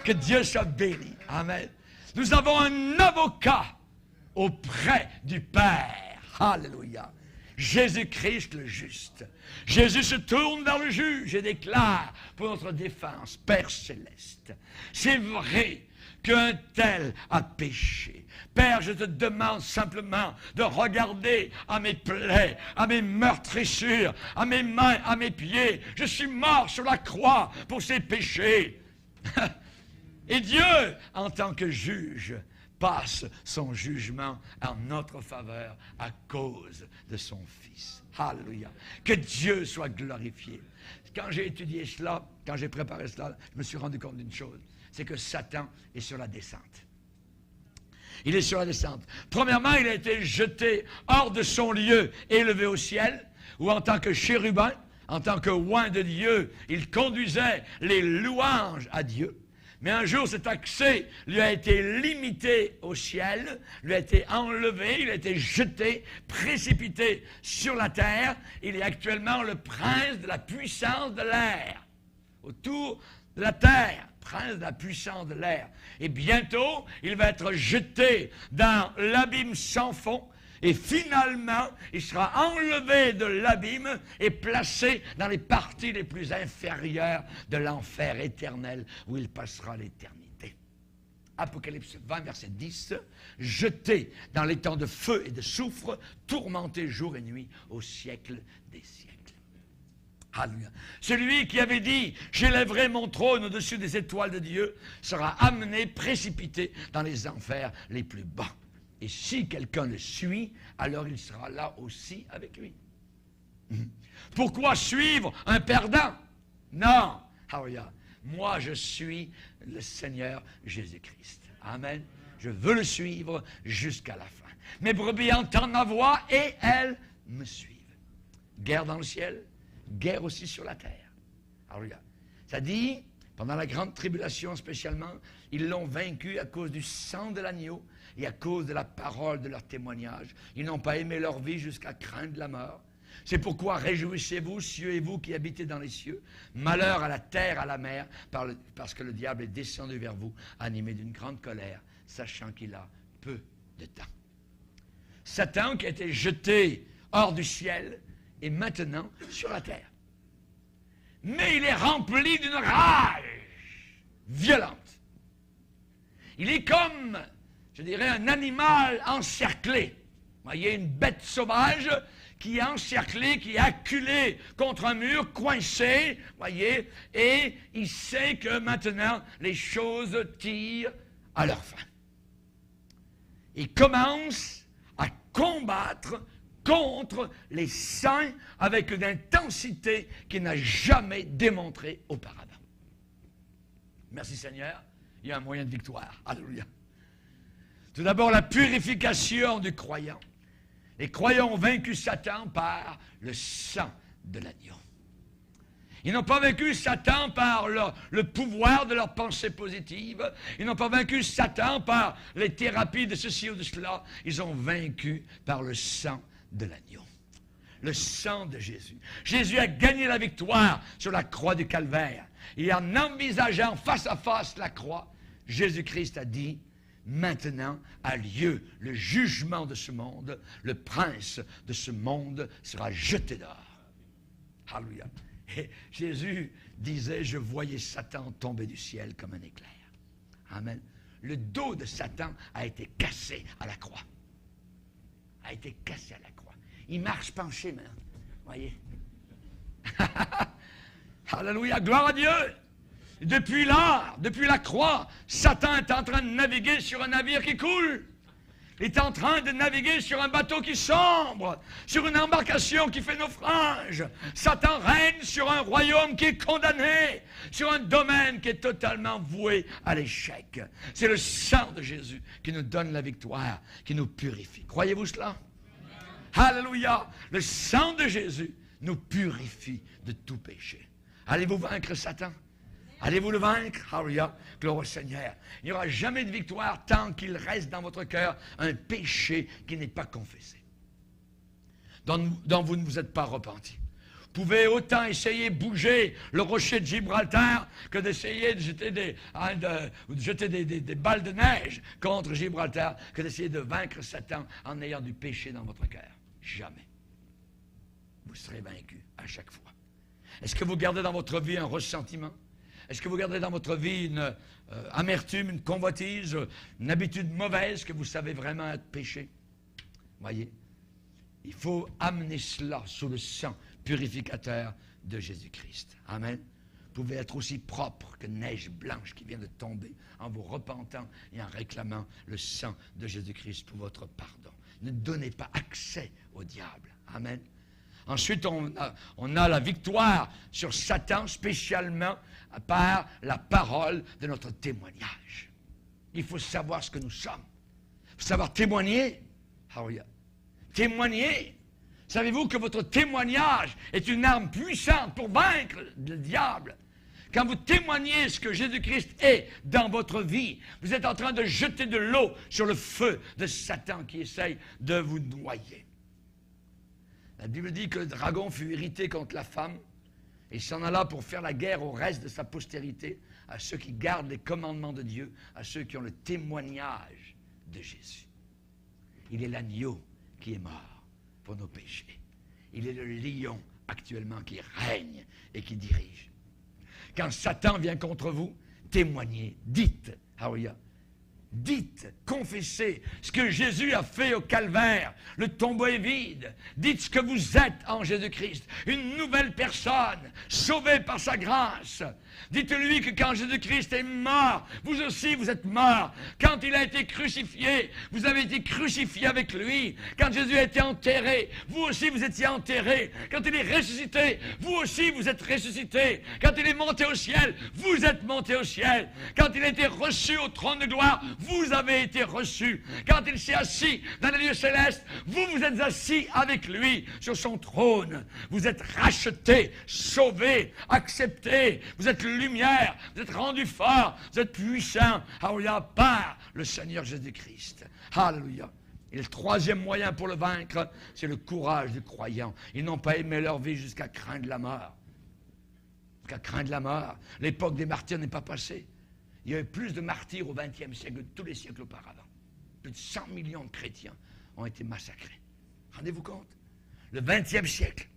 Que Dieu soit béni. Amen. Nous avons un avocat auprès du Père. Alléluia. Jésus-Christ le juste. Jésus se tourne vers le juge et déclare pour notre défense, Père céleste, c'est vrai qu'un tel a péché. Père, je te demande simplement de regarder à mes plaies, à mes meurtrissures, à mes mains, à mes pieds. Je suis mort sur la croix pour ces péchés. Et Dieu, en tant que juge, passe son jugement en notre faveur à cause de son Fils. Alléluia. Que Dieu soit glorifié. Quand j'ai étudié cela, quand j'ai préparé cela, je me suis rendu compte d'une chose. C'est que Satan est sur la descente. Il est sur la descente. Premièrement, il a été jeté hors de son lieu, élevé au ciel, où en tant que chérubin, en tant que oint de Dieu, il conduisait les louanges à Dieu. Mais un jour, cet accès lui a été limité au ciel, lui a été enlevé, il a été jeté, précipité sur la terre. Il est actuellement le prince de la puissance de l'air, autour de la terre. Prince de la puissance de l'air. Et bientôt, il va être jeté dans l'abîme sans fond. Et finalement, il sera enlevé de l'abîme et placé dans les parties les plus inférieures de l'enfer éternel, où il passera l'éternité. Apocalypse 20, verset 10. Jeté dans les temps de feu et de soufre, tourmenté jour et nuit au siècle des siècles. Alléluia. Celui qui avait dit « J'élèverai mon trône au-dessus des étoiles de Dieu » sera amené, précipité dans les enfers les plus bas. Et si quelqu'un le suit, alors il sera là aussi avec lui. Pourquoi suivre un perdant? Non. Alléluia. Moi, je suis le Seigneur Jésus-Christ. Amen. Je veux le suivre jusqu'à la fin. Mes brebis entendent ma voix et elles me suivent. Guerre dans le ciel, guerre aussi sur la terre. Alors regarde, ça dit, pendant la grande tribulation spécialement, ils l'ont vaincu à cause du sang de l'agneau et à cause de la parole de leur témoignage. Ils n'ont pas aimé leur vie jusqu'à craindre la mort. C'est pourquoi réjouissez-vous, cieux et vous qui habitez dans les cieux. Malheur à la terre, à la mer, parce que le diable est descendu vers vous, animé d'une grande colère, sachant qu'il a peu de temps. Satan qui a été jeté hors du ciel, et maintenant sur la terre. Mais il est rempli d'une rage violente. Il est comme, je dirais, un animal encerclé. Vous voyez, une bête sauvage qui est encerclée, qui est acculée contre un mur, coincée, voyez, et il sait que maintenant, les choses tirent à leur fin. Il commence à combattre contre les saints avec une intensité qu'il n'a jamais démontrée auparavant. Merci Seigneur, il y a un moyen de victoire. Alléluia. Tout d'abord, la purification du croyant. Les croyants ont vaincu Satan par le sang de l'agneau. Ils n'ont pas vaincu Satan par le pouvoir de leurs pensées positives. Ils n'ont pas vaincu Satan par les thérapies de ceci ou de cela. Ils ont vaincu par le sang de l'agneau. Le sang de Jésus. Jésus a gagné la victoire sur la croix du Calvaire. Et en envisageant face à face la croix, Jésus-Christ a dit, maintenant a lieu le jugement de ce monde. Le prince de ce monde sera jeté dehors. Alléluia. Et Jésus disait, je voyais Satan tomber du ciel comme un éclair. Amen. Le dos de Satan a été cassé à la croix. A été cassé à la croix. Il marche penché maintenant. Voyez. Alléluia, gloire à Dieu. Et depuis là, depuis la croix, Satan est en train de naviguer sur un navire qui coule. Il est en train de naviguer sur un bateau qui sombre, sur une embarcation qui fait naufrage. Satan règne sur un royaume qui est condamné, sur un domaine qui est totalement voué à l'échec. C'est le sang de Jésus qui nous donne la victoire, qui nous purifie. Croyez-vous cela? Alléluia! Le sang de Jésus nous purifie de tout péché. Allez-vous vaincre Satan? Allez-vous le vaincre? Alléluia, gloire au Seigneur. Il n'y aura jamais de victoire tant qu'il reste dans votre cœur un péché qui n'est pas confessé, dont vous ne vous êtes pas repenti. Vous pouvez autant essayer de bouger le rocher de Gibraltar que d'essayer de jeter des balles de neige contre Gibraltar, que d'essayer de vaincre Satan en ayant du péché dans votre cœur. Jamais. Vous serez vaincu à chaque fois. Est-ce que vous gardez dans votre vie un ressentiment? Est-ce que vous gardez dans votre vie une amertume, une convoitise, une habitude mauvaise que vous savez vraiment être péché? Voyez, il faut amener cela sous le sang purificateur de Jésus-Christ. Amen. Vous pouvez être aussi propre que neige blanche qui vient de tomber en vous repentant et en réclamant le sang de Jésus-Christ pour votre pardon. Ne donnez pas accès au diable. Amen. Ensuite, on a la victoire sur Satan spécialement par la parole de notre témoignage. Il faut savoir ce que nous sommes. Il faut savoir témoigner. Témoigner. Savez-vous que votre témoignage est une arme puissante pour vaincre le diable? Quand vous témoignez ce que Jésus-Christ est dans votre vie, vous êtes en train de jeter de l'eau sur le feu de Satan qui essaye de vous noyer. La Bible dit que le dragon fut irrité contre la femme et s'en alla pour faire la guerre au reste de sa postérité, à ceux qui gardent les commandements de Dieu, à ceux qui ont le témoignage de Jésus. Il est l'agneau qui est mort pour nos péchés. Il est le lion actuellement qui règne et qui dirige. Quand Satan vient contre vous, témoignez, dites, dites, confessez ce que Jésus a fait au calvaire. Le tombeau est vide. Dites ce que vous êtes en Jésus-Christ. Une nouvelle personne, sauvée par sa grâce. Dites-lui que quand Jésus-Christ est mort, vous aussi vous êtes mort. Quand il a été crucifié, vous avez été crucifié avec lui. Quand Jésus a été enterré, vous aussi vous étiez enterré. Quand il est ressuscité, vous aussi vous êtes ressuscité. Quand il est monté au ciel, vous êtes monté au ciel. Quand il a été reçu au trône de gloire, vous avez été reçus. Quand il s'est assis dans les lieux célestes, vous êtes assis avec lui sur son trône. Vous êtes rachetés, sauvés, acceptés. Vous êtes lumière, vous êtes rendus forts, vous êtes puissants. Alléluia, par le Seigneur Jésus-Christ. Alléluia. Et le troisième moyen pour le vaincre, c'est le courage du croyant. Ils n'ont pas aimé leur vie jusqu'à craindre la mort. Jusqu'à craindre la mort. L'époque des martyrs n'est pas passée. Il y a eu plus de martyrs au XXe siècle que tous les siècles auparavant. Plus de 100 millions de chrétiens ont été massacrés. Rendez-vous compte? Le XXe siècle,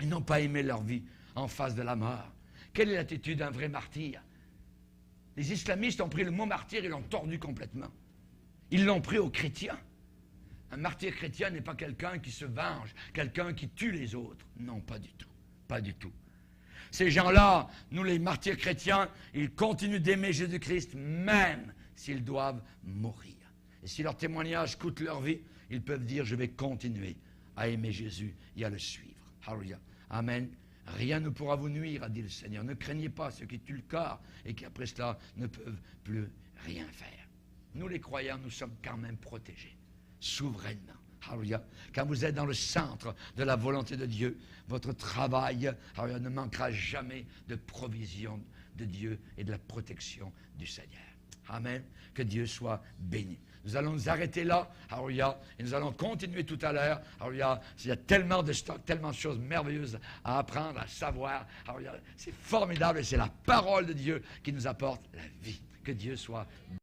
ils n'ont pas aimé leur vie en face de la mort. Quelle est l'attitude d'un vrai martyr? Les islamistes ont pris le mot martyr et l'ont tordu complètement. Ils l'ont pris aux chrétiens. Un martyr chrétien n'est pas quelqu'un qui se venge, quelqu'un qui tue les autres. Non, pas du tout. Pas du tout. Ces gens-là, nous les martyrs chrétiens, ils continuent d'aimer Jésus-Christ même s'ils doivent mourir. Et si leur témoignage coûte leur vie, ils peuvent dire, je vais continuer à aimer Jésus et à le suivre. Alléluia. Amen. Rien ne pourra vous nuire, a dit le Seigneur. Ne craignez pas ceux qui tuent le corps et qui après cela ne peuvent plus rien faire. Nous les croyants, nous sommes quand même protégés, souverainement. Alléluia. Quand vous êtes dans le centre de la volonté de Dieu, votre travail ne manquera jamais de provision de Dieu et de la protection du Seigneur. Amen. Que Dieu soit béni. Nous allons nous arrêter là, alléluia, et nous allons continuer tout à l'heure. Alléluia. Il y a tellement de stock, tellement de choses merveilleuses à apprendre, à savoir. Alléluia. C'est formidable et c'est la parole de Dieu qui nous apporte la vie. Que Dieu soit béni.